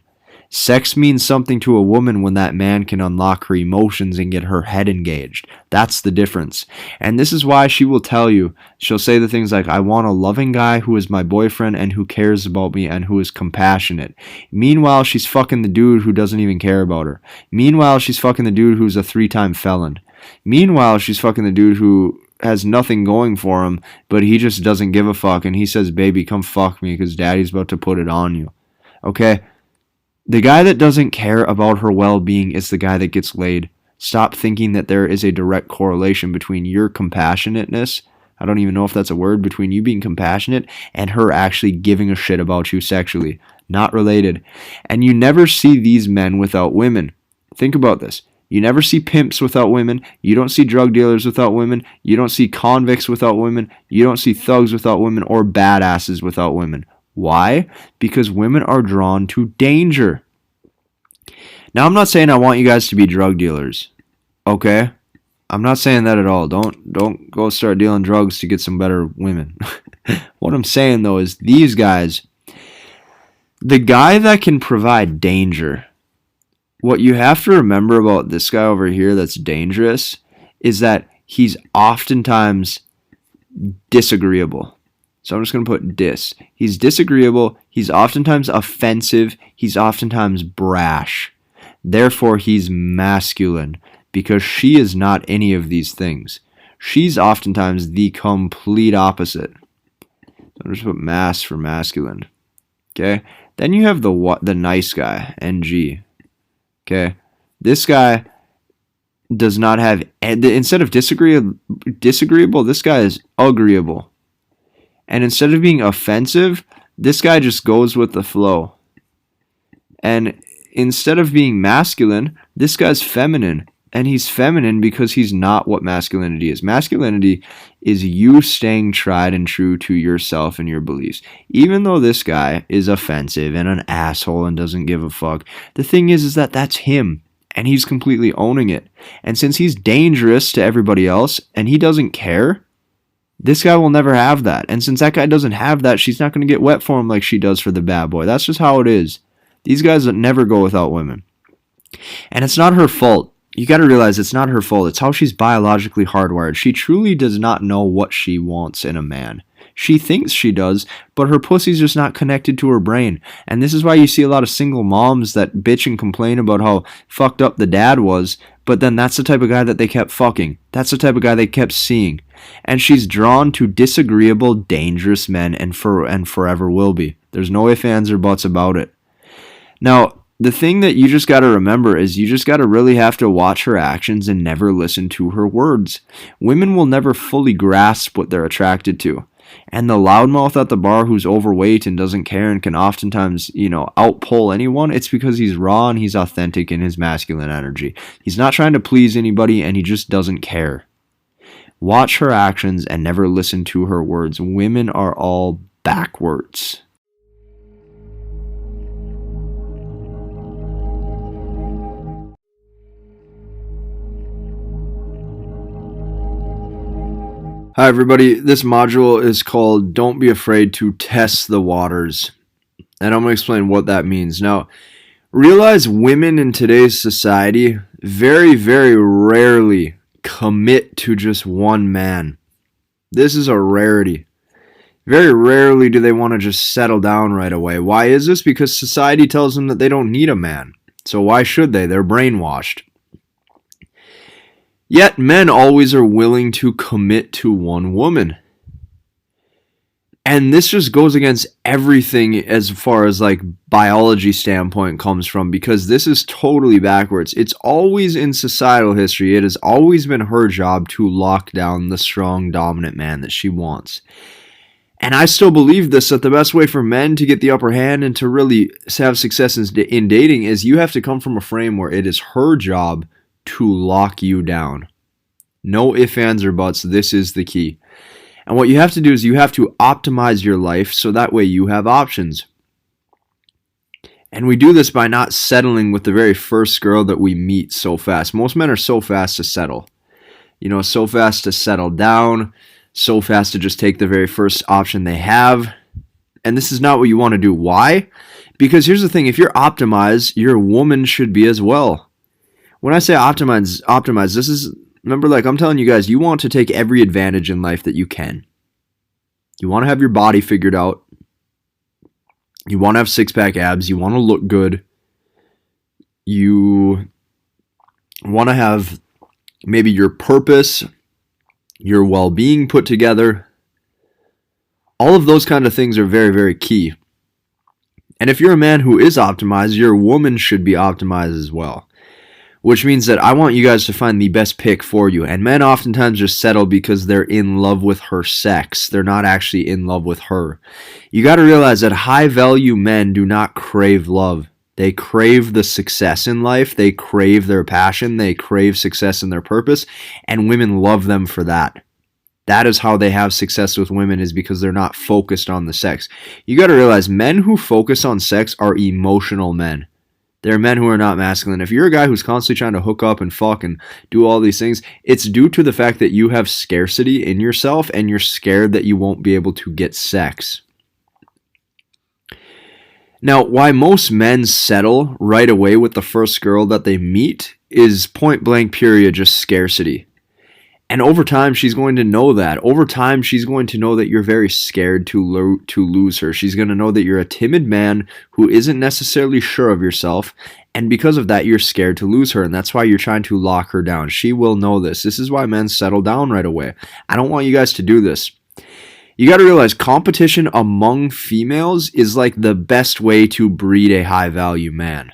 Speaker 2: Sex means something to a woman when that man can unlock her emotions and get her head engaged. That's the difference. And this is why she will tell you, she'll say the things like, I want a loving guy who is my boyfriend and who cares about me and who is compassionate. Meanwhile, she's fucking the dude who doesn't even care about her. Meanwhile, she's fucking the dude who's a 3-time felon. Meanwhile, she's fucking the dude who has nothing going for him, but he just doesn't give a fuck. And he says, baby, come fuck me because daddy's about to put it on you. Okay? The guy that doesn't care about her well-being is the guy that gets laid. Stop thinking that there is a direct correlation between your compassionateness, I don't even know if that's a word, between you being compassionate and her actually giving a shit about you sexually. Not related. And you never see these men without women. Think about this. You never see pimps without women. You don't see drug dealers without women. You don't see convicts without women. You don't see thugs without women or badasses without women. Why? Because women are drawn to danger. Now, I'm not saying I want you guys to be drug dealers. Okay? I'm not saying that at all. Don't go start dealing drugs to get some better women. What I'm saying though is these guys, the guy that can provide danger, what you have to remember about this guy over here that's dangerous is that he's oftentimes disagreeable. So I'm just going to put dis. He's disagreeable. He's oftentimes offensive. He's oftentimes brash. Therefore, he's masculine because she is not any of these things. She's oftentimes the complete opposite. So I'm just put mass for masculine. Okay. Then you have the nice guy, NG. Okay. This guy does not have, instead of disagreeable, this guy is agreeable. And instead of being offensive, this guy just goes with the flow. And instead of being masculine, this guy's feminine. And he's feminine because he's not what masculinity is. Masculinity is you staying tried and true to yourself and your beliefs. Even though this guy is offensive and an asshole and doesn't give a fuck, the thing is that that's him. And he's completely owning it. And since he's dangerous to everybody else and he doesn't care, this guy will never have that. And since that guy doesn't have that, she's not going to get wet for him like she does for the bad boy. That's just how it is. These guys never go without women. And it's not her fault. You got to realize it's not her fault. It's how she's biologically hardwired. She truly does not know what she wants in a man. She thinks she does, but her pussy's just not connected to her brain. And this is why you see a lot of single moms that bitch and complain about how fucked up the dad was, but then that's the type of guy that they kept fucking. That's the type of guy they kept seeing. And she's drawn to disagreeable, dangerous men and forever will be. There's no ifs, ands, or buts about it. Now, the thing that you just got to remember is you just got to really have to watch her actions and never listen to her words. Women will never fully grasp what they're attracted to. And the loudmouth at the bar who's overweight and doesn't care and can oftentimes, outpull anyone, it's because he's raw and he's authentic in his masculine energy. He's not trying to please anybody and he just doesn't care. Watch her actions and never listen to her words. Women are all backwards. Hi everybody, this module is called Don't Be Afraid to Test the Waters. And I'm going to explain what that means. Now, realize women in today's society very, very rarely commit to just one man. This is a rarity. Very rarely do they want to just settle down right away. Why is this? Because society tells them that they don't need a man. So why should they? They're brainwashed. Yet men always are willing to commit to one woman. And this just goes against everything as far as biology standpoint comes from, because this is totally backwards. It's always in societal history, it has always been her job to lock down the strong, dominant man that she wants. And I still believe this, that the best way for men to get the upper hand and to really have success in dating is you have to come from a frame where it is her job to lock you down. No ifs, ands, or buts. This is the key. And what you have to do is you have to optimize your life so that way you have options. And we do this by not settling with the very first girl that we meet so fast. Most men are so fast to settle. So fast to settle down, so fast to just take the very first option they have. And this is not what you want to do. Why? Because here's the thing. If you're optimized, your woman should be as well. When I say optimize, this is, remember, I'm telling you guys, you want to take every advantage in life that you can. You want to have your body figured out. You want to have six-pack abs. You want to look good. You want to have maybe your purpose, your well-being put together. All of those kind of things are very, very key. And if you're a man who is optimized, your woman should be optimized as well. Which means that I want you guys to find the best pick for you. And men oftentimes just settle because they're in love with her sex. They're not actually in love with her. You got to realize that high value men do not crave love. They crave the success in life. They crave their passion. They crave success in their purpose. And women love them for that. That is how they have success with women, is because they're not focused on the sex. You got to realize men who focus on sex are emotional men. They're men who are not masculine. If you're a guy who's constantly trying to hook up and fuck and do all these things, it's due to the fact that you have scarcity in yourself and you're scared that you won't be able to get sex. Now, why most men settle right away with the first girl that they meet is point blank period, just scarcity. And over time, she's going to know that. Over time, she's going to know that you're very scared to lose her. She's going to know that you're a timid man who isn't necessarily sure of yourself. And because of that, you're scared to lose her. And that's why you're trying to lock her down. She will know this. This is why men settle down right away. I don't want you guys to do this. You got to realize competition among females is like the best way to breed a high value man.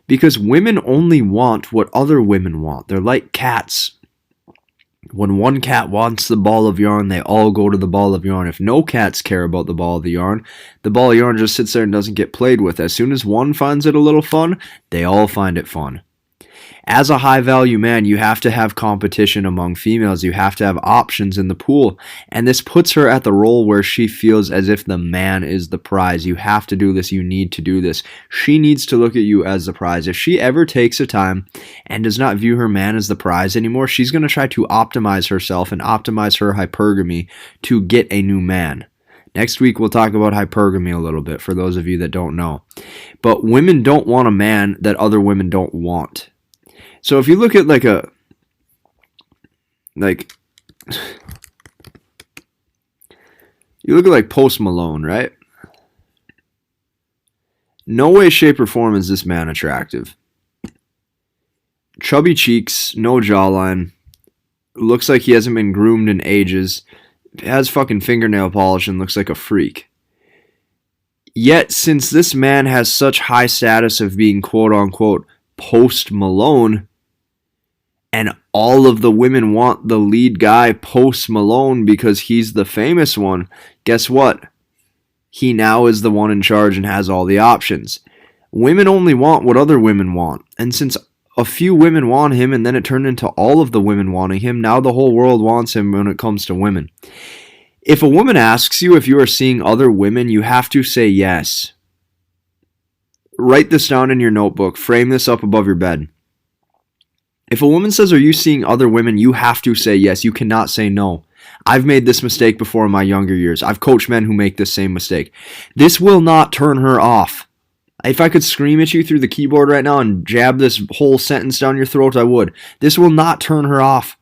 Speaker 2: Because women only want what other women want. They're like cats. When one cat wants the ball of yarn, they all go to the ball of yarn. If no cats care about the ball of yarn just sits there and doesn't get played with. As soon as one finds it a little fun, they all find it fun. As a high value man, you have to have competition among females. You have to have options in the pool. And this puts her at the role where she feels as if the man is the prize. You have to do this. You need to do this. She needs to look at you as the prize. If she ever takes a time and does not view her man as the prize anymore, she's going to try to optimize herself and optimize her hypergamy to get a new man. Next week, we'll talk about hypergamy a little bit for those of you that don't know. But women don't want a man that other women don't want. So if you look at you look at Post Malone, right? No way, shape, or form is this man attractive. Chubby cheeks, no jawline. Looks like he hasn't been groomed in ages. Has fucking fingernail polish and looks like a freak. Yet, since this man has such high status of being quote-unquote Post Malone, and all of the women want the lead guy, Post Malone, because he's the famous one, guess what? He now is the one in charge and has all the options. Women only want what other women want. And since a few women want him and then it turned into all of the women wanting him, now the whole world wants him when it comes to women. If a woman asks you if you are seeing other women, you have to say yes. Write this down in your notebook. Frame this up above your bed. If a woman says, "Are you seeing other women?" you have to say yes. You cannot say no. I've made this mistake before in my younger years. I've coached men who make this same mistake. This will not turn her off. If I could scream at you through the keyboard right now and jab this whole sentence down your throat, I would. This will not turn her off.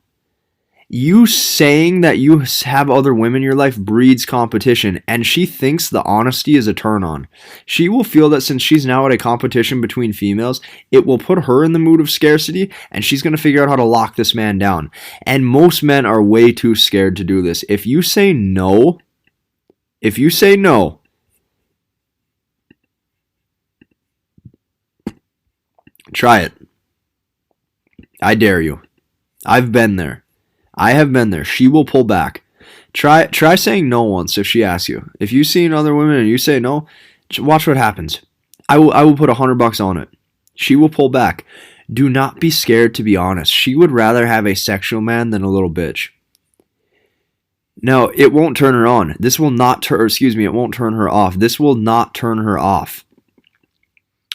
Speaker 2: You saying that you have other women in your life breeds competition, and she thinks the honesty is a turn on. She will feel that since she's now at a competition between females, it will put her in the mood of scarcity, and she's going to figure out how to lock this man down. And most men are way too scared to do this. If you say no, try it. I dare you. I've been there. I have been there. She will pull back. Try saying no once if she asks you. If you see other women and you say no, watch what happens. I will put $100 on it. She will pull back. Do not be scared to be honest. She would rather have a sexual man than a little bitch. Now, it won't turn her on. It won't turn her off. This will not turn her off.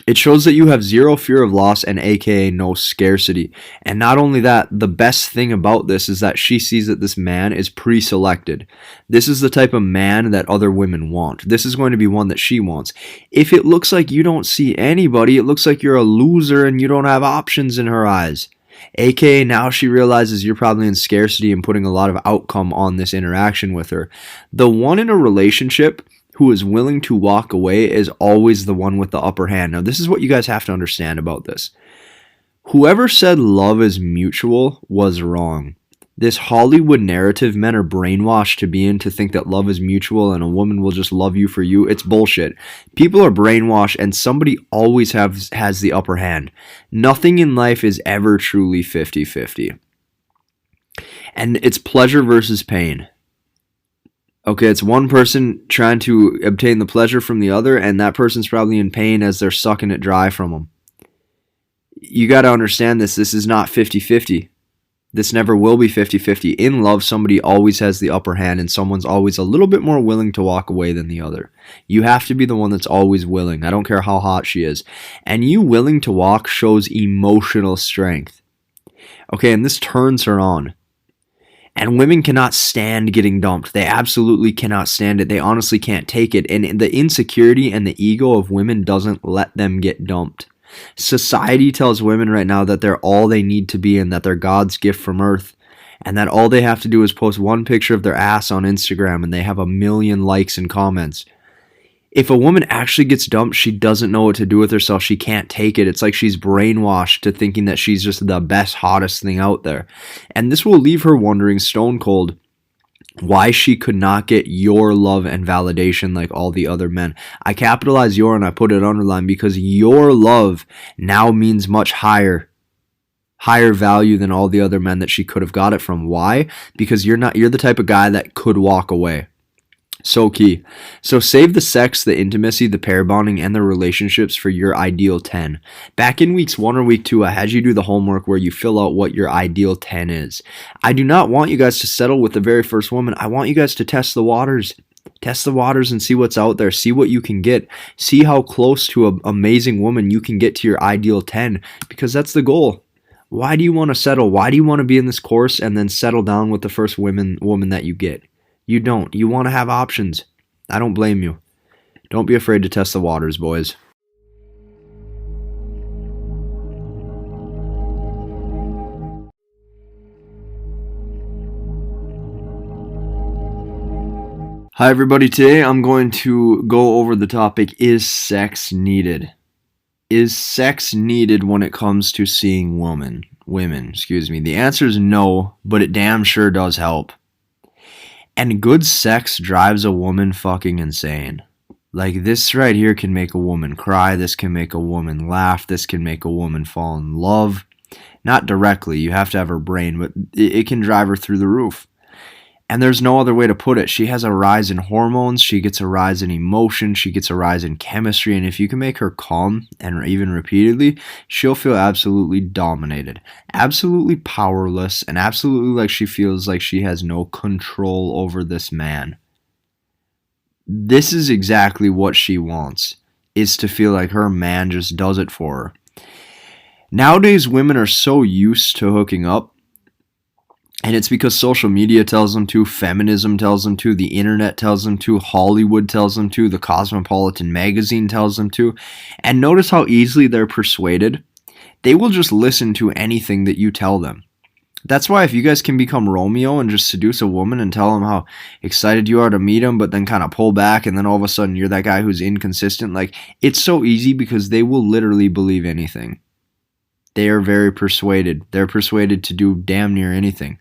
Speaker 2: It shows that you have zero fear of loss and aka no scarcity. And not only that, the best thing about this is that she sees that this man is pre-selected. This is the type of man that other women want. This is going to be one that she wants. If it looks like you don't see anybody, it looks like you're a loser and you don't have options in her eyes. AKA now she realizes you're probably in scarcity and putting a lot of outcome on this interaction with her. The one in a relationship who is willing to walk away is always the one with the upper hand. Now, this is what you guys have to understand about this. Whoever said love is mutual was wrong. This Hollywood narrative men are brainwashed to be in, to think that love is mutual and a woman will just love you for you. It's bullshit. People are brainwashed and somebody always has the upper hand. Nothing in life is ever truly 50-50. And it's pleasure versus pain. Okay, it's one person trying to obtain the pleasure from the other, and that person's probably in pain as they're sucking it dry from them. You got to understand this. This is not 50-50. This never will be 50-50. In love, somebody always has the upper hand, and someone's always a little bit more willing to walk away than the other. You have to be the one that's always willing. I don't care how hot she is. And you willing to walk shows emotional strength. Okay, and this turns her on. And women cannot stand getting dumped. They absolutely cannot stand it. They honestly can't take it. And the insecurity and the ego of women doesn't let them get dumped. Society tells women right now that they're all they need to be and that they're God's gift from earth. And that all they have to do is post one picture of their ass on Instagram and they have 1 million likes and comments. If a woman actually gets dumped, she doesn't know what to do with herself. She can't take it. It's like she's brainwashed to thinking that she's just the best, hottest thing out there. And this will leave her wondering stone cold why she could not get your love and validation like all the other men. I capitalize your and I put it underlined because your love now means much higher value than all the other men that she could have got it from. Why? Because you're the type of guy that could walk away. So key. So save the sex, the intimacy, the pair bonding, and the relationships for your ideal 10. Back in weeks 1 or week 2, I had you do the homework where you fill out what your ideal 10 is. I do not want you guys to settle with the very first woman. I want you guys to test the waters. Test the waters and see what's out there. See what you can get. See how close to an amazing woman you can get to your ideal 10, because that's the goal. Why do you want to settle? Why do you want to be in this course and then settle down with the first woman that you get? You don't. You want to have options. I don't blame you. Don't be afraid to test the waters, boys. Hi everybody, today I'm going to go over the topic, is sex needed? Is sex needed when it comes to seeing women? The answer is no, but it damn sure does help. And good sex drives a woman fucking insane. Like, this right here can make a woman cry, this can make a woman laugh, this can make a woman fall in love. Not directly, you have to have her brain, but it can drive her through the roof. And there's no other way to put it. She has a rise in hormones, she gets a rise in emotion, she gets a rise in chemistry, and if you can make her calm, and even repeatedly, she'll feel absolutely dominated, absolutely powerless, and absolutely like she feels like she has no control over this man. This is exactly what she wants, is to feel like her man just does it for her. Nowadays, women are so used to hooking up, and it's because social media tells them to, feminism tells them to, the internet tells them to, Hollywood tells them to, the Cosmopolitan magazine tells them to. And notice how easily they're persuaded. They will just listen to anything that you tell them. That's why if you guys can become Romeo and just seduce a woman and tell them how excited you are to meet them, but then kind of pull back and then all of a sudden you're that guy who's inconsistent, like, it's so easy because they will literally believe anything. They are very persuaded. They're persuaded to do damn near anything.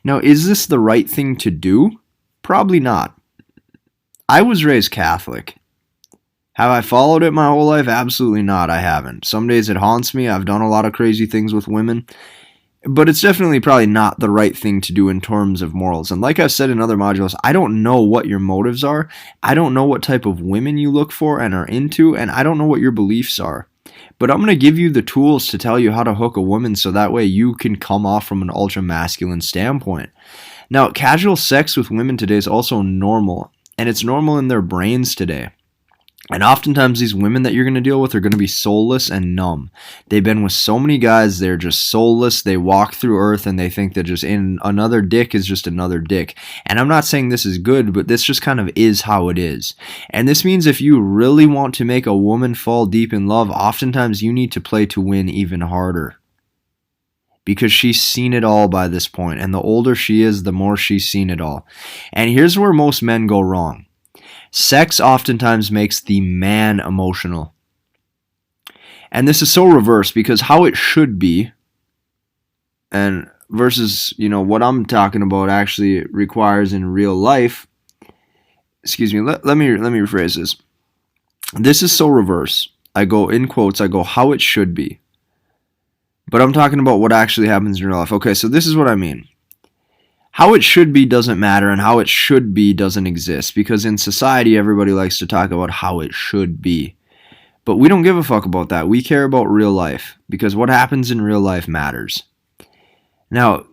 Speaker 2: Now, is this the right thing to do? Probably not. I was raised Catholic. Have I followed it my whole life? Absolutely not. I haven't. Some days it haunts me. I've done a lot of crazy things with women. But it's definitely probably not the right thing to do in terms of morals. And like I've said in other modules, I don't know what your motives are. I don't know what type of women you look for and are into. And I don't know what your beliefs are. But I'm going to give you the tools to tell you how to hook a woman so that way you can come off from an ultra masculine standpoint. Now, casual sex with women today is also normal, and it's normal in their brains today. And oftentimes these women that you're going to deal with are going to be soulless and numb. They've been with so many guys, they're just soulless. They walk through earth and they think that just in another dick is just another dick. And I'm not saying this is good, but this just kind of is how it is. And this means if you really want to make a woman fall deep in love, oftentimes you need to play to win even harder. Because she's seen it all by this point. And the older she is, the more she's seen it all. And here's where most men go wrong. Sex oftentimes makes the man emotional. And this is so reverse because how it should be, and versus, what I'm talking about actually requires in real life. Excuse me, let me rephrase this. This is so reverse. I go in quotes, I go how it should be. But I'm talking about what actually happens in real life. Okay, so this is what I mean. How it should be doesn't matter, and how it should be doesn't exist, because in society everybody likes to talk about how it should be. But we don't give a fuck about that. We care about real life, because what happens in real life matters. Now,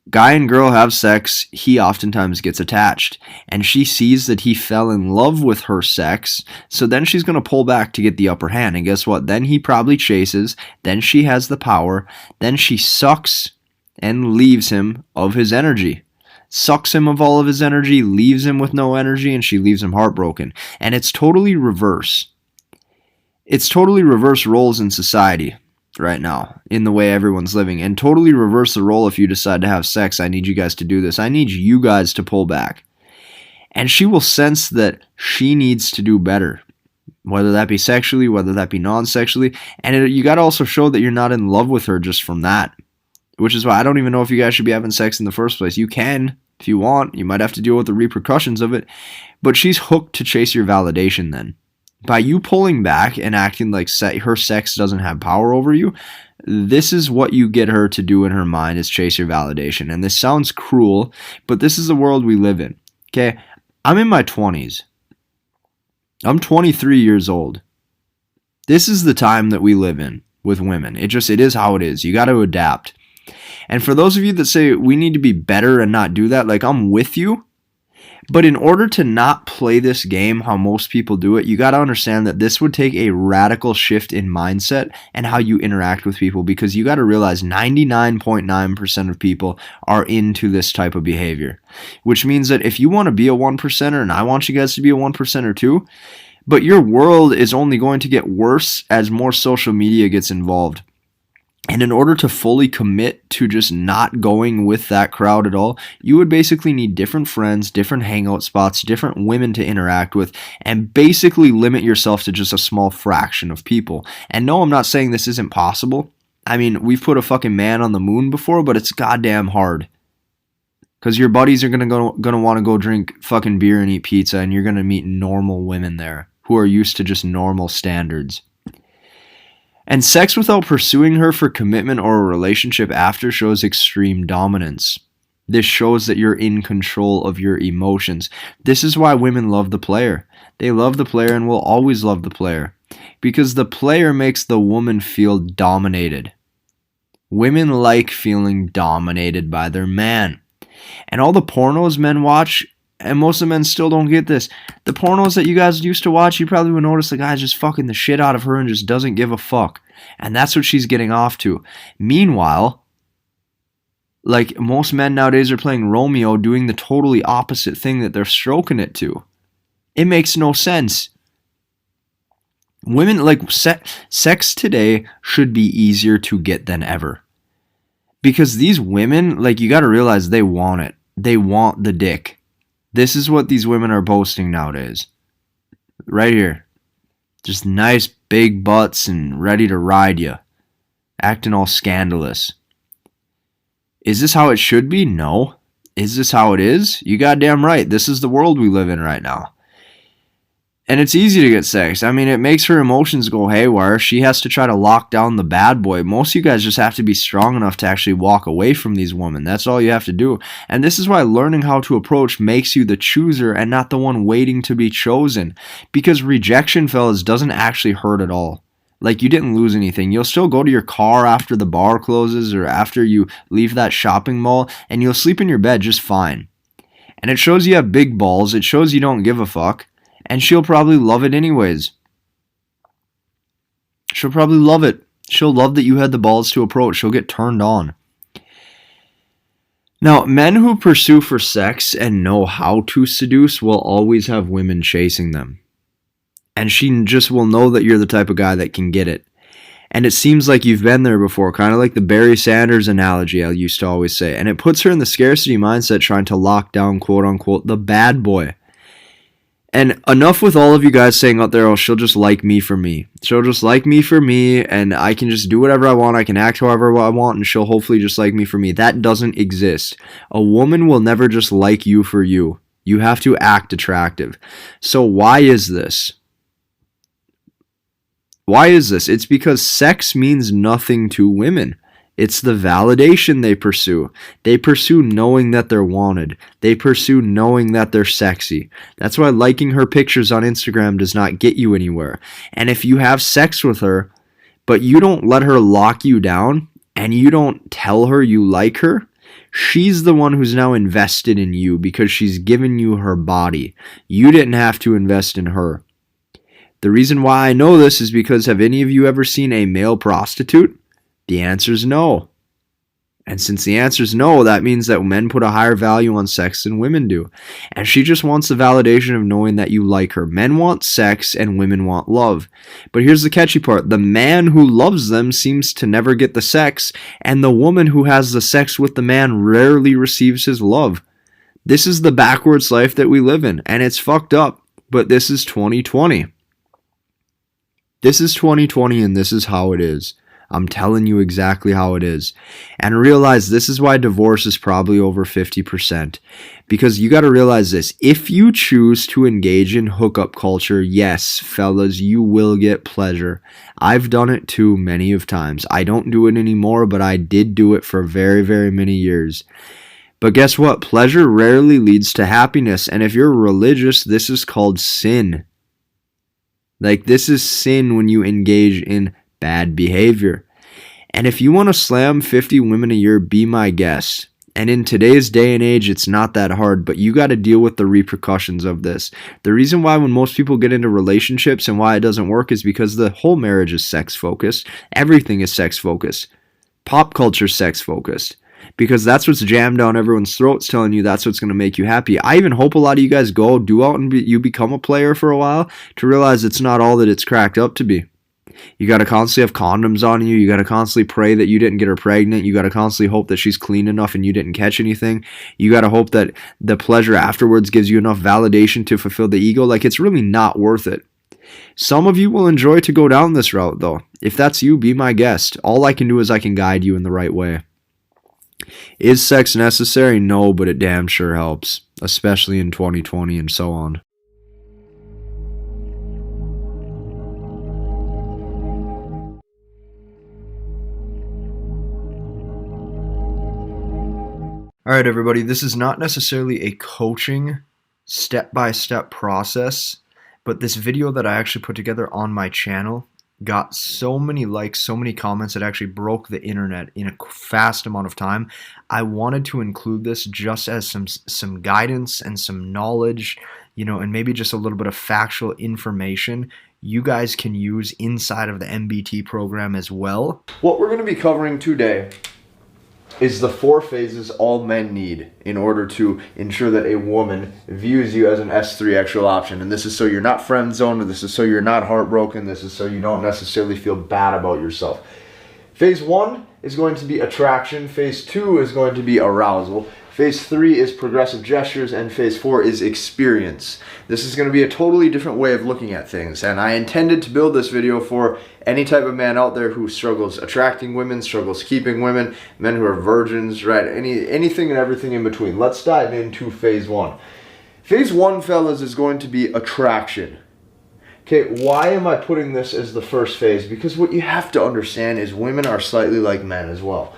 Speaker 2: guy and girl have sex, he oftentimes gets attached, and she sees that he fell in love with her sex, so then she's going to pull back to get the upper hand, and guess what? Then he probably chases, then she has the power, then she sucks and leaves him of his energy. Sucks him of all of his energy, leaves him with no energy, and she leaves him heartbroken. And it's totally reverse. It's totally reverse roles in society right now, in the way everyone's living, and totally reverse the role if you decide to have sex. I need you guys to do this. I need you guys to pull back. And she will sense that she needs to do better, whether that be sexually, whether that be non-sexually. And you got to also show that you're not in love with her just from that, which is why I don't even know if you guys should be having sex in the first place. You can if you want. You might have to deal with the repercussions of it, but she's hooked to chase your validation then. By you pulling back and acting like her sex doesn't have power over you, this is what you get her to do in her mind, is chase your validation. And this sounds cruel, but this is the world we live in. Okay, I'm in my 20s. I'm 23 years old. This is the time that we live in with women. It is how it is. You got to adapt. And for those of you that say we need to be better and not do that, like, I'm with you. But in order to not play this game how most people do it, you got to understand that this would take a radical shift in mindset and how you interact with people, because you got to realize 99.9% of people are into this type of behavior, which means that if you want to be a 1%er, and I want you guys to be a 1%er too, but your world is only going to get worse as more social media gets involved. And in order to fully commit to just not going with that crowd at all, you would basically need different friends, different hangout spots, different women to interact with, and basically limit yourself to just a small fraction of people. And no, I'm not saying this isn't possible. I mean, we've put a fucking man on the moon before, but it's goddamn hard. Because your buddies are gonna want to go drink fucking beer and eat pizza, and you're gonna meet normal women there who are used to just normal standards. And sex without pursuing her for commitment or a relationship after shows extreme dominance. This shows that you're in control of your emotions. This is why women love the player. They love the player and will always love the player, because the player makes the woman feel dominated. Women like feeling dominated by their man. And all the pornos men watch, and most of the men still don't get this. The pornos that you guys used to watch, you probably would notice the guy's just fucking the shit out of her and just doesn't give a fuck. And that's what she's getting off to. Meanwhile, like, most men nowadays are playing Romeo, doing the totally opposite thing that they're stroking it to. It makes no sense. Women, like, sex today should be easier to get than ever. Because these women, like, you gotta realize they want it. They want the dick. This is what these women are boasting nowadays. Right here. Just nice big butts and ready to ride you. Acting all scandalous. Is this how it should be? No. Is this how it is? You goddamn right. This is the world we live in right now. And it's easy to get sex. I mean, it makes her emotions go haywire. She has to try to lock down the bad boy. Most of you guys just have to be strong enough to actually walk away from these women. That's all you have to do. And this is why learning how to approach makes you the chooser and not the one waiting to be chosen. Because rejection, fellas, doesn't actually hurt at all. Like, you didn't lose anything. You'll still go to your car after the bar closes or after you leave that shopping mall, and you'll sleep in your bed just fine. And it shows you have big balls. It shows you don't give a fuck. And she'll probably love it anyways. She'll probably love it. She'll love that you had the balls to approach. She'll get turned on. Now, men who pursue for sex and know how to seduce will always have women chasing them. And she just will know that you're the type of guy that can get it. And it seems like you've been there before, kind of like the Barry Sanders analogy I used to always say. And it puts her in the scarcity mindset, trying to lock down, quote unquote, the bad boy. And enough with all of you guys saying out there, oh, she'll just like me for me. She'll just like me for me, and I can just do whatever I want. I can act however I want, and she'll hopefully just like me for me. That doesn't exist. A woman will never just like you for you. You have to act attractive. So why is this? Why is this? It's because sex means nothing to women. It's the validation they pursue. They pursue knowing that they're wanted. They pursue knowing that they're sexy. That's why liking her pictures on Instagram does not get you anywhere. And if you have sex with her, but you don't let her lock you down, and you don't tell her you like her, she's the one who's now invested in you because she's given you her body. You didn't have to invest in her. The reason why I know this is because have any of you ever seen a male prostitute? The answer is no. And since the answer is no, that means that men put a higher value on sex than women do. And she just wants the validation of knowing that you like her. Men want sex and women want love. But here's the catchy part. The man who loves them seems to never get the sex, and the woman who has the sex with the man rarely receives his love. This is the backwards life that we live in, and it's fucked up. But this is 2020. This is 2020, and this is how it is. I'm telling you exactly how it is. And realize this is why divorce is probably over 50%. Because you got to realize this. If you choose to engage in hookup culture, yes, fellas, you will get pleasure. I've done it too many of times. I don't do it anymore, but I did do it for very, very many years. But guess what? Pleasure rarely leads to happiness. And if you're religious, this is called sin. Like, this is sin when you engage in bad behavior. And if you want to slam 50 women a year, be my guest. And in today's day and age, it's not that hard, but you got to deal with the repercussions of this. The reason why when most people get into relationships and why it doesn't work is because the whole marriage is sex focused. Everything is sex focused. Pop culture sex focused. Because that's what's jammed down everyone's throats, telling you that's what's going to make you happy. I even hope a lot of you guys do out and you become a player for a while to realize it's not all that it's cracked up to be. You got to constantly have condoms on you. You got to constantly pray that you didn't get her pregnant. You got to constantly hope that she's clean enough and you didn't catch anything. You got to hope that the pleasure afterwards gives you enough validation to fulfill the ego. Like, it's really not worth it. Some of you will enjoy to go down this route, though. If that's you, be my guest. All I can do is I can guide you in the right way. Is sex necessary? No, but it damn sure helps, especially in 2020 and so on. All right, everybody, this is not necessarily a coaching step-by-step process, but this video that I actually put together on my channel got so many likes, so many comments, it actually broke the internet in a fast amount of time. I wanted to include this just as some guidance and some knowledge, and maybe just a little bit of factual information you guys can use inside of the MBT program as well. What we're going to be covering today is the 4 phases all men need in order to ensure that a woman views you as an S3 actual option. And this is so you're not friend zoned, this is so you're not heartbroken, this is so you don't necessarily feel bad about yourself. Phase 1 is going to be attraction, phase 2 is going to be arousal, phase 3 is progressive gestures, and phase 4 is experience. This is going to be a totally different way of looking at things, and I intended to build this video for any type of man out there who struggles attracting women, struggles keeping women, men who are virgins, right? Anything and everything in between. Let's dive into phase 1. Phase 1, fellas, is going to be attraction. Okay, why am I putting this as the first phase? Because what you have to understand is women are slightly like men as well.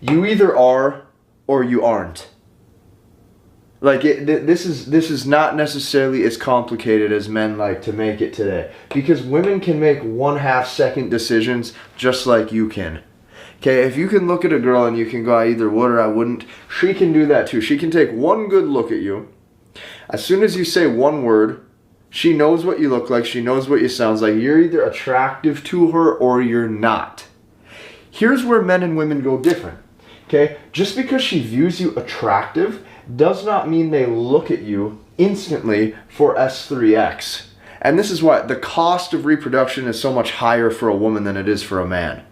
Speaker 2: You either are or you aren't. Like, this is not necessarily as complicated as men like to make it today. Because women can make 1/2 second decisions just like you can. Okay, if you can look at a girl and you can go, I either would or I wouldn't, she can do that too. She can take one good look at you. As soon as you say one word, she knows what you look like, she knows what you sound like. You're either attractive to her or you're not. Here's where men and women go different. Okay, just because she views you attractive does not mean they look at you instantly for S3X. And this is why the cost of reproduction is so much higher for a woman than it is for a man.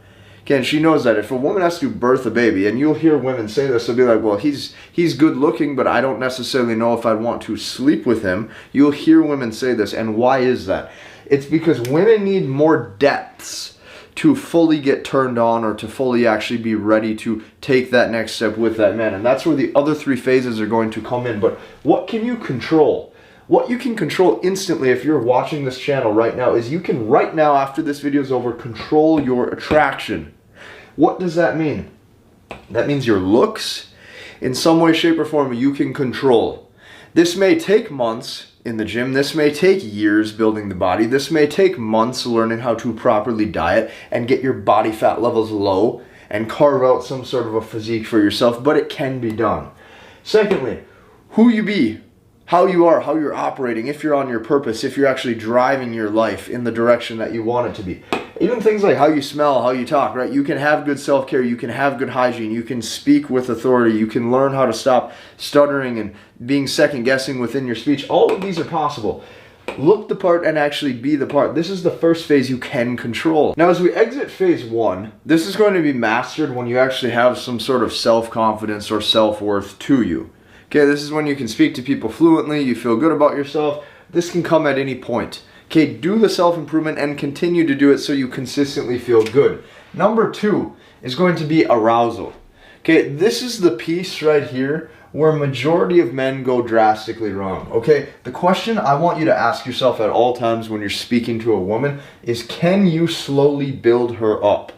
Speaker 1: Again, she knows that if a woman has to birth a baby, and you'll hear women say this, they'll be like, well, he's good looking, but I don't necessarily know if I'd want to sleep with him. You'll hear women say this, and why is that? It's because women need more depths to fully get turned on or to fully actually be ready to take that next step with that man. And that's where the other 3 phases are going to come in. But what can you control? What you can control instantly if you're watching this channel right now is you can right now, after this video is over, control your attraction. What does that mean? That means your looks, in some way, shape, or form, you can control. This may take months in the gym. This may take years building the body. This may take months learning how to properly diet and get your body fat levels low and carve out some sort of a physique for yourself, but it can be done. Secondly, who you be, how you are, how you're operating, if you're on your purpose, if you're actually driving your life in the direction that you want it to be. Even things like how you smell, how you talk, right? You can have good self-care, you can have good hygiene, you can speak with authority, you can learn how to stop stuttering and being second-guessing within your speech. All of these are possible. Look the part and actually be the part. This is the first phase you can control. Now, as we exit phase 1, this is going to be mastered when you actually have some sort of self-confidence or self-worth to you. Okay, this is when you can speak to people fluently, you feel good about yourself. This can come at any point. Okay, do the self-improvement and continue to do it so you consistently feel good. Number 2 is going to be arousal. Okay, this is the piece right here where majority of men go drastically wrong. Okay, the question I want you to ask yourself at all times when you're speaking to a woman is, can you slowly build her up?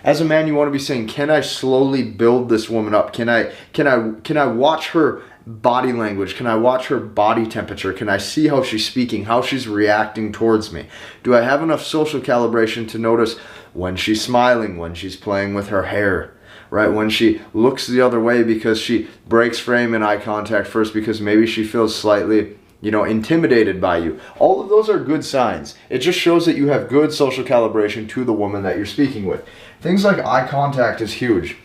Speaker 1: As a man, you want to be saying, can I slowly build this woman up? Can I watch her body language? Can I watch her body temperature? Can I see how she's speaking, how she's reacting towards me? Do I have enough social calibration to notice when she's smiling, when she's playing with her hair, right? When she looks the other way because she breaks frame in eye contact first because maybe she feels slightly, intimidated by you. All of those are good signs. It just shows that you have good social calibration to the woman that you're speaking with. Things like eye contact is huge.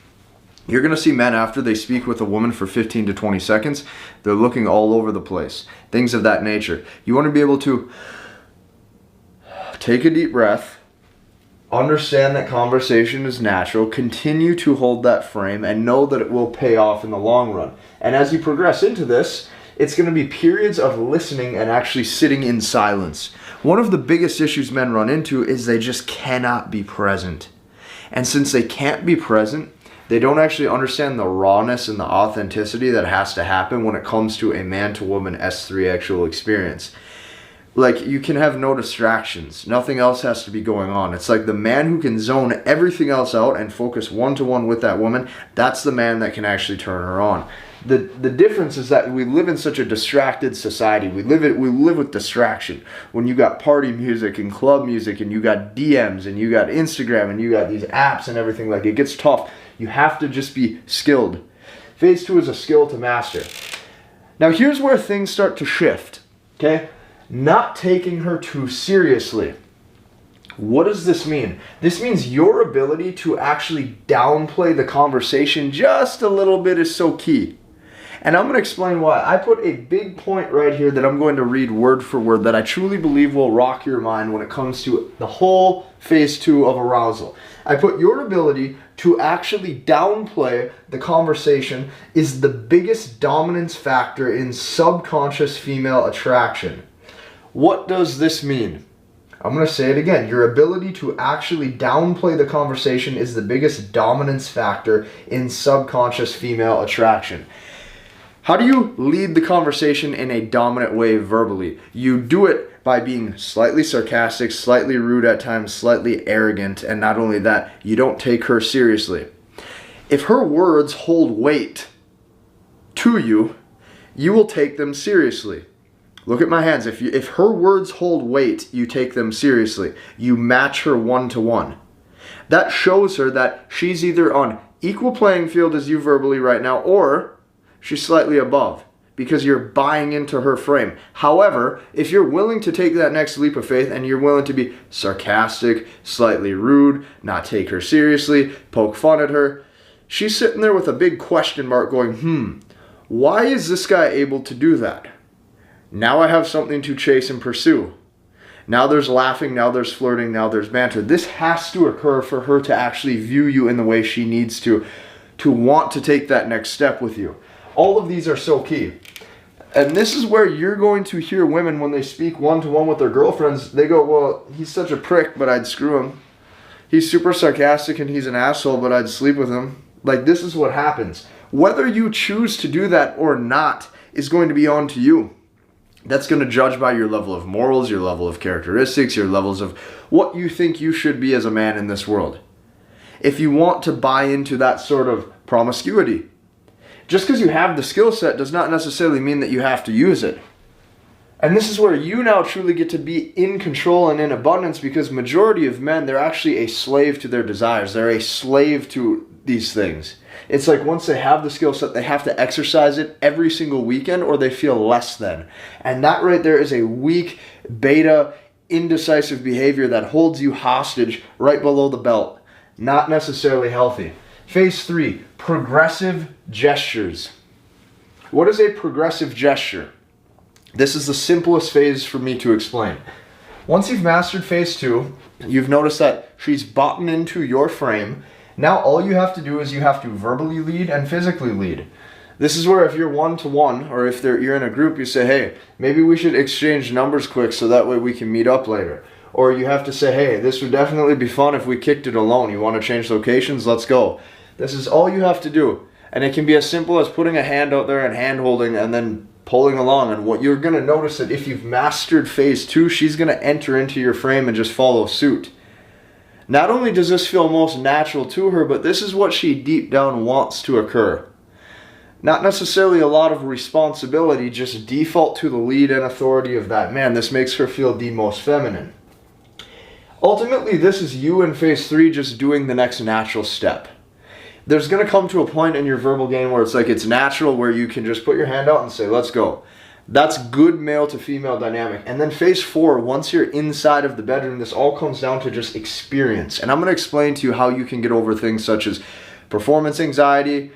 Speaker 1: You're going to see men after they speak with a woman for 15 to 20 seconds, they're looking all over the place. Things of that nature. You want to be able to take a deep breath, understand that conversation is natural, continue to hold that frame, and know that it will pay off in the long run. And as you progress into this, it's going to be periods of listening and actually sitting in silence. One of the biggest issues men run into is they just cannot be present. And since they can't be present, they don't actually understand the rawness and the authenticity that has to happen when it comes to a man-to-woman S3 actual experience. Like, you can have no distractions. Nothing else has to be going on. It's like the man who can zone everything else out and focus one-to-one with that woman, that's the man that can actually turn her on. The difference is that we live in such a distracted society. We live with distraction. When you got party music and club music and you got DMs and you got Instagram and you got these apps and everything, like, it gets tough. You have to just be skilled. Phase 2 is a skill to master. Now here's where things start to shift, okay? Not taking her too seriously. What does this mean? This means your ability to actually downplay the conversation just a little bit is so key. And I'm going to explain why. I put a big point right here that I'm going to read word for word that I truly believe will rock your mind when it comes to the whole phase 2 of arousal. I put your ability to actually downplay the conversation is the biggest dominance factor in subconscious female attraction. What does this mean? I'm going to say it again. Your ability to actually downplay the conversation is the biggest dominance factor in subconscious female attraction. How do you lead the conversation in a dominant way verbally? You do it by being slightly sarcastic, slightly rude at times, slightly arrogant, and not only that, you don't take her seriously. If her words hold weight to you, you will take them seriously. Look at my hands. If her words hold weight, you take them seriously. You match her one-to-one. That shows her that she's either on equal playing field as you verbally right now, or she's slightly above because you're buying into her frame. However, if you're willing to take that next leap of faith and you're willing to be sarcastic, slightly rude, not take her seriously, poke fun at her, she's sitting there with a big question mark going, why is this guy able to do that? Now I have something to chase and pursue. Now there's laughing, now there's flirting, now there's banter. This has to occur for her to actually view you in the way she needs to want to take that next step with you. All of these are so key. And this is where you're going to hear women when they speak one-to-one with their girlfriends, they go, well, he's such a prick, but I'd screw him. He's super sarcastic and he's an asshole, but I'd sleep with him. Like, this is what happens. Whether you choose to do that or not is going to be on to you. That's going to judge by your level of morals, your level of characteristics, your levels of what you think you should be as a man in this world. If you want to buy into that sort of promiscuity, just because you have the skill set does not necessarily mean that you have to use it. And this is where you now truly get to be in control and in abundance, because majority of men, they're actually a slave to their desires. They're a slave to these things. It's like once they have the skill set, they have to exercise it every single weekend or they feel less than. And that right there is a weak, beta, indecisive behavior that holds you hostage right below the belt. Not necessarily healthy. Phase 3, progressive gestures. What is a progressive gesture? This is the simplest phase for me to explain. Once you've mastered phase 2, you've noticed that she's bought into your frame. Now all you have to do is you have to verbally lead and physically lead. This is where if you're one-to-one or if you're in a group, you say, hey, maybe we should exchange numbers quick so that way we can meet up later. Or you have to say, hey, this would definitely be fun if we kicked it alone. You want to change locations? Let's go. This is all you have to do. And it can be as simple as putting a hand out there and hand holding and then pulling along. And what you're going to notice that if you've mastered phase 2, she's going to enter into your frame and just follow suit. Not only does this feel most natural to her, but this is what she deep down wants to occur. Not necessarily a lot of responsibility, just default to the lead and authority of that man. This makes her feel the most feminine. Ultimately, this is you in phase 3 just doing the next natural step. There's going to come to a point in your verbal game where it's like it's natural, where you can just put your hand out and say, let's go. That's good male to female dynamic. And then phase 4, once you're inside of the bedroom, this all comes down to just experience. And I'm going to explain to you how you can get over things such as performance anxiety,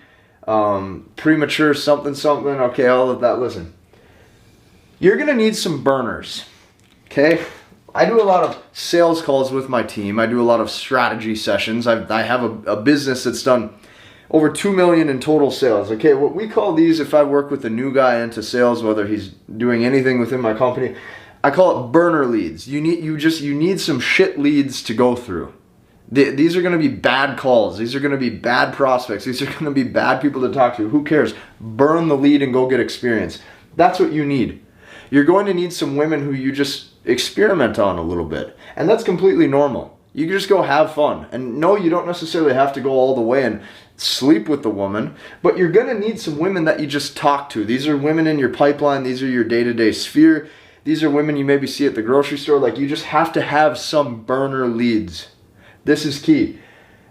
Speaker 1: premature something, okay, all of that. Listen, you're going to need some burners, okay? I do a lot of sales calls with my team. I do a lot of strategy sessions. I have a business that's done over 2 million in total sales. Okay, what we call these, if I work with a new guy into sales, whether he's doing anything within my company, I call it burner leads. You need some shit leads to go through. These are going to be bad calls. These are going to be bad prospects. These are going to be bad people to talk to. Who cares? Burn the lead and go get experience. That's what you need. You're going to need some women who you just experiment on a little bit. And that's completely normal. You can just go have fun. And no, you don't necessarily have to go all the way and sleep with the woman, but you're going to need some women that you just talk to. These are women in your pipeline. These are your day-to-day sphere. These are women you maybe see at the grocery store. Like, you just have to have some burner leads. This is key.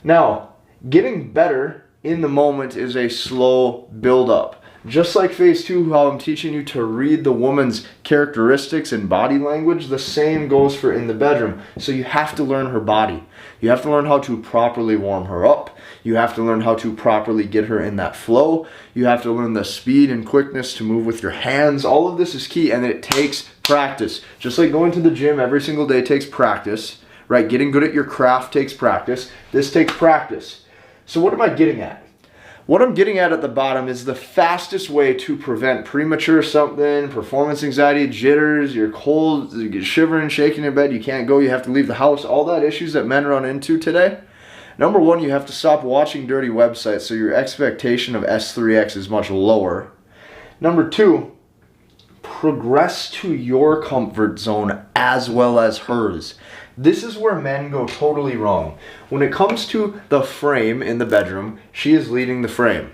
Speaker 1: Now, getting better in the moment is a slow build-up. Just like phase 2, how I'm teaching you to read the woman's characteristics and body language, the same goes for in the bedroom. So you have to learn her body. You have to learn how to properly warm her up. You have to learn how to properly get her in that flow. You have to learn the speed and quickness to move with your hands. All of this is key, and it takes practice. Just like going to the gym every single day takes practice, right? Getting good at your craft takes practice. This takes practice. So what am I getting at? What I'm getting at the bottom is the fastest way to prevent premature something, performance anxiety, jitters, you're cold, you're shivering, shaking in bed, you can't go, you have to leave the house, all that issues that men run into today. Number 1, you have to stop watching dirty websites so your expectation of S3X is much lower. Number 2, progress to your comfort zone as well as hers. This is where men go totally wrong. When it comes to the frame in the bedroom, she is leading the frame.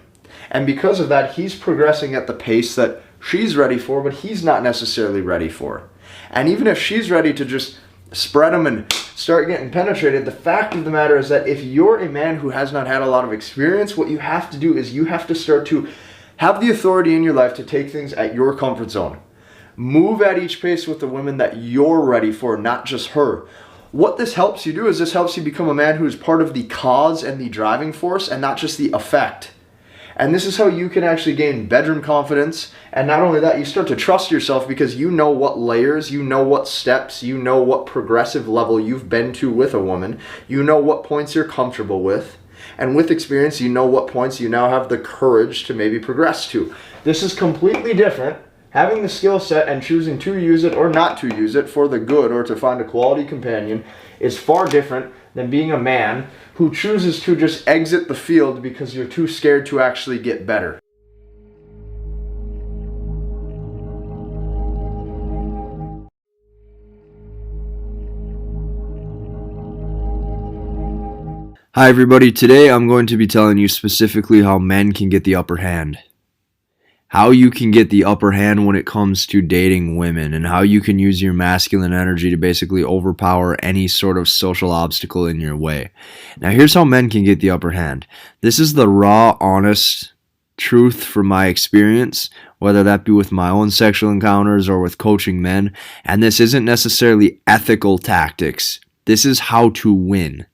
Speaker 1: And because of that, he's progressing at the pace that she's ready for, but he's not necessarily ready for. And even if she's ready to just spread them and start getting penetrated, the fact of the matter is that if you're a man who has not had a lot of experience, what you have to do is you have to start to have the authority in your life to take things at your comfort zone. Move at each pace with the women that you're ready for, not just her. What this helps you do is this helps you become a man who is part of the cause and the driving force and not just the effect. And this is how you can actually gain bedroom confidence. And not only that, you start to trust yourself because you know what layers, you know what steps, you know what progressive level you've been to with a woman. You know what points you're comfortable with. And with experience, you know what points you now have the courage to maybe progress to. This is completely different. Having the skill set and choosing to use it or not to use it for the good or to find a quality companion is far different than being a man who chooses to just exit the field because you're too scared to actually get better.
Speaker 2: Hi everybody, today I'm going to be telling you specifically how men can get the upper hand. How you can get the upper hand when it comes to dating women, and how you can use your masculine energy to basically overpower any sort of social obstacle in your way. Now here's how men can get the upper hand. This is the raw, honest truth from my experience, whether that be with my own sexual encounters or with coaching men, and this isn't necessarily ethical tactics. This is how to win.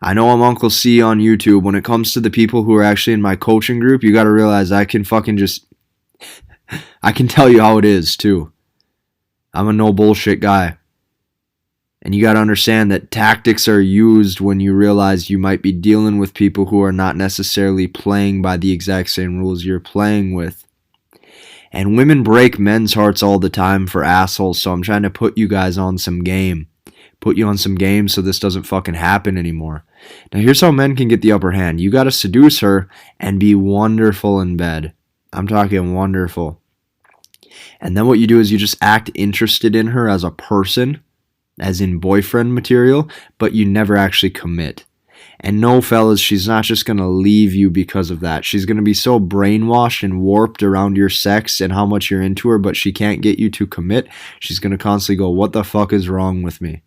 Speaker 2: I know I'm Uncle C on YouTube. When it comes to the people who are actually in my coaching group, you gotta realize I can I can tell you how it is too. I'm a no bullshit guy. And you gotta understand that tactics are used when you realize you might be dealing with people who are not necessarily playing by the exact same rules you're playing with. And women break men's hearts all the time for assholes, so I'm trying to put you guys on some game. Put you on some game so this doesn't fucking happen anymore. Now here's how men can get the upper hand. You gotta seduce her and be wonderful in bed. I'm talking wonderful. And then what you do is you just act interested in her as a person, as in boyfriend material, but you never actually commit. And no, fellas, she's not just gonna leave you because of that. She's gonna be so brainwashed and warped around your sex and how much you're into her, but she can't get you to commit. She's gonna constantly go, what the fuck is wrong with me?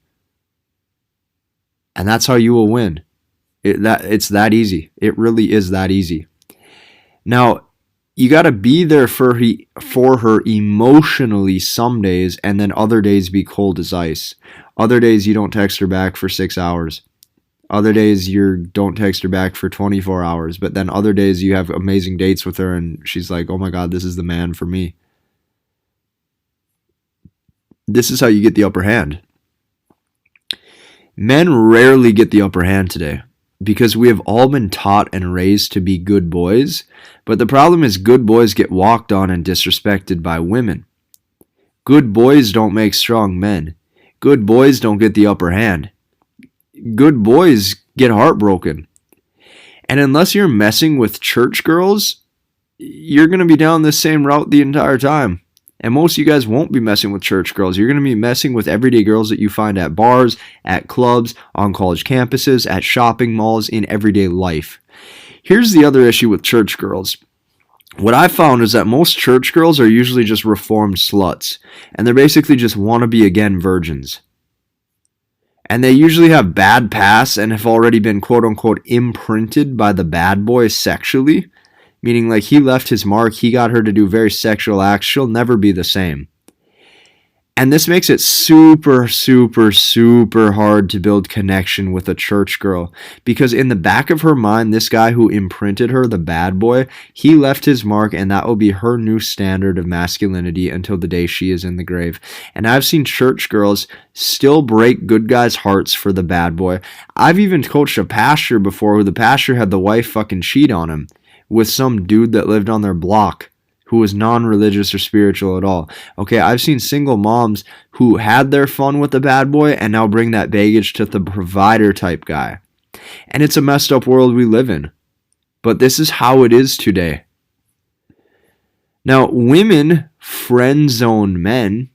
Speaker 2: And that's how you will win. It's that easy. It really is that easy. Now, you got to be there for her emotionally some days, and then other days be cold as ice. Other days you don't text her back for 6 hours. Other days you don't text her back for 24 hours. But then other days you have amazing dates with her and she's like, oh my God, this is the man for me. This is how you get the upper hand. Men rarely get the upper hand today because we have all been taught and raised to be good boys, but the problem is good boys get walked on and disrespected by women. Good boys don't make strong men. Good boys don't get the upper hand. Good boys get heartbroken. And unless you're messing with church girls, you're going to be down this same route the entire time. And most of you guys won't be messing with church girls. You're going to be messing with everyday girls that you find at bars, at clubs, on college campuses, at shopping malls, in everyday life. Here's the other issue with church girls. What I found is that most church girls are usually just reformed sluts. And they're basically just wannabe again virgins. And they usually have bad pasts and have already been quote unquote imprinted by the bad boy sexually. Meaning like he left his mark, he got her to do very sexual acts, she'll never be the same. And this makes it super, super, super hard to build connection with a church girl. Because in the back of her mind, this guy who imprinted her, the bad boy, he left his mark and that will be her new standard of masculinity until the day she is in the grave. And I've seen church girls still break good guys' hearts for the bad boy. I've even coached a pastor before who the pastor had the wife fucking cheat on him with some dude that lived on their block who was non-religious or spiritual at all. Okay, I've seen single moms who had their fun with the bad boy and now bring that baggage to the provider type guy. And it's a messed up world we live in. But this is how it is today. Now, women friend zone men.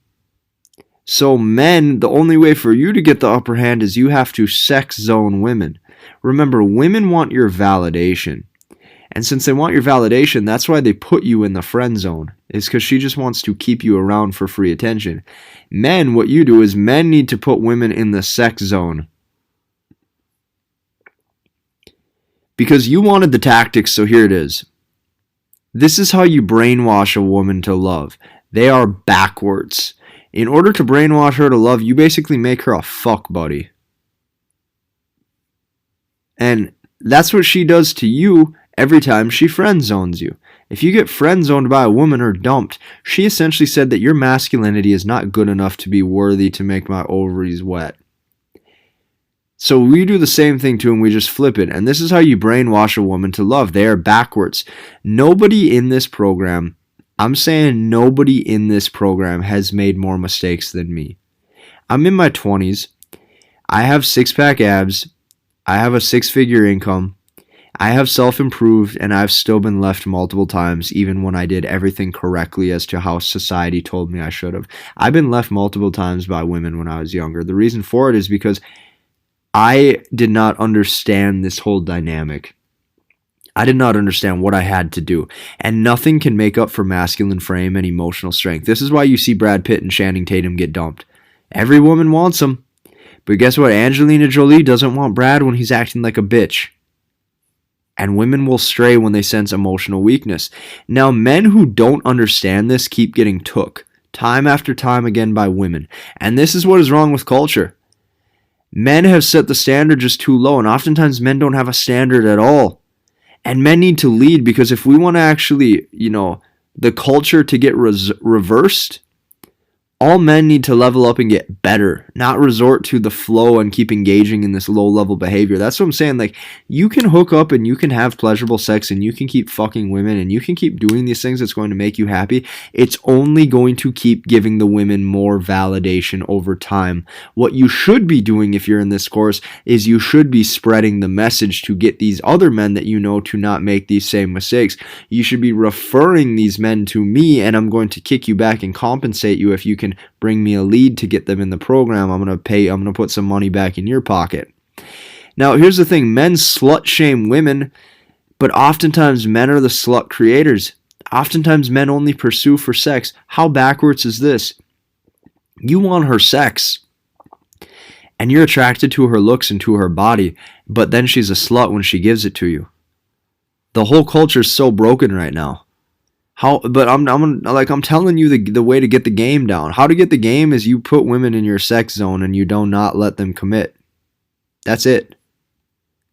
Speaker 2: So men, the only way for you to get the upper hand is you have to sex zone women. Remember, women want your validation. And since they want your validation, that's why they put you in the friend zone. Is because she just wants to keep you around for free attention. Men, what you do is men need to put women in the sex zone. Because you wanted the tactics, so here it is. This is how you brainwash a woman to love. They are backwards. In order to brainwash her to love, you basically make her a fuck buddy. And that's what she does to you. every time she friend zones you. If you get friend zoned by a woman or dumped, she essentially said that your masculinity is not good enough to be worthy to make my ovaries wet. So we do the same thing to them, we just flip it. And this is how you brainwash a woman to love. They are backwards. Nobody in this program, I'm saying nobody in this program has made more mistakes than me. I'm in my 20s. I have six-pack abs. I have a six-figure income. I have self-improved, and I've still been left multiple times, even when I did everything correctly as to how society told me I should have. I've been left multiple times by women when I was younger. The reason for it is because I did not understand this whole dynamic. I did not understand what I had to do. And nothing can make up for masculine frame and emotional strength. This is why you see Brad Pitt and Channing Tatum get dumped. Every woman wants him. But guess what? Angelina Jolie doesn't want Brad when he's acting like a bitch. And women will stray when they sense emotional weakness. Now, men who don't understand this keep getting took time after time again by women. And this is what is wrong with culture. Men have set the standard just too low, and oftentimes men don't have a standard at all. And men need to lead, because if we want to actually, the culture to get reversed, all men need to level up and get better, not resort to the flow and keep engaging in this low-level behavior. That's what I'm saying. Like, you can hook up and you can have pleasurable sex and you can keep fucking women and you can keep doing these things that's going to make you happy. It's only going to keep giving the women more validation over time. What you should be doing if you're in this course is you should be spreading the message to get these other men that you know to not make these same mistakes. You should be referring these men to me, and I'm going to kick you back and compensate you if you can bring me a lead to get them in the program. I'm going to put some money back in your pocket. Now, here's the thing. Men slut shame women, but oftentimes men are the slut creators. Oftentimes men only pursue for sex. How backwards is this? You want her sex, and you're attracted to her looks and to her body, but then she's a slut when she gives it to you. The whole culture is so broken right now. But I'm telling you the way to get the game down. How to get the game is you put women in your sex zone and you do not let them commit. That's it.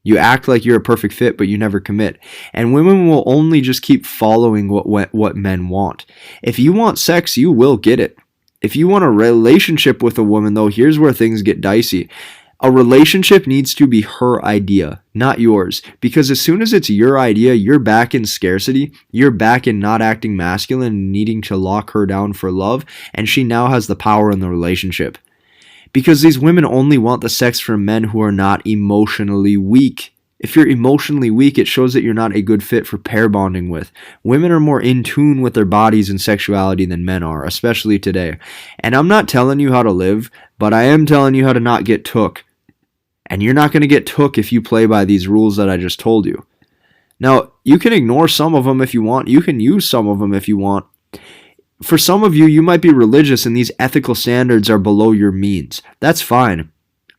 Speaker 2: You act like you're a perfect fit, but you never commit. And women will only just keep following what men want. If you want sex, you will get it. If you want a relationship with a woman, though, here's where things get dicey. A relationship needs to be her idea, not yours. Because as soon as it's your idea, you're back in scarcity. You're back in not acting masculine and needing to lock her down for love. And she now has the power in the relationship. Because these women only want the sex from men who are not emotionally weak. If you're emotionally weak, it shows that you're not a good fit for pair bonding with. Women are more in tune with their bodies and sexuality than men are, especially today. And I'm not telling you how to live, but I am telling you how to not get took. And you're not going to get took if you play by these rules that I just told you. Now, you can ignore some of them if you want. You can use some of them if you want. For some of you, you might be religious and these ethical standards are below your means. That's fine.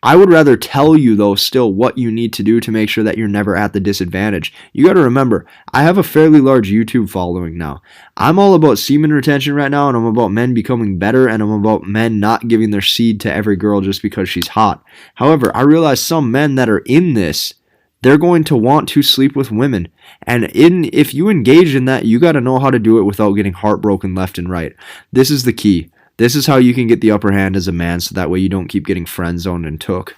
Speaker 2: I would rather tell you, though, still what you need to do to make sure that you're never at the disadvantage. You got to remember, I have a fairly large YouTube following now. I'm all about semen retention right now, and I'm about men becoming better, and I'm about men not giving their seed to every girl just because she's hot. However, I realize some men that are in this, they're going to want to sleep with women. And if you engage in that, you got to know how to do it without getting heartbroken left and right. This is the key. This is how you can get the upper hand as a man, so that way you don't keep getting friend zoned and took.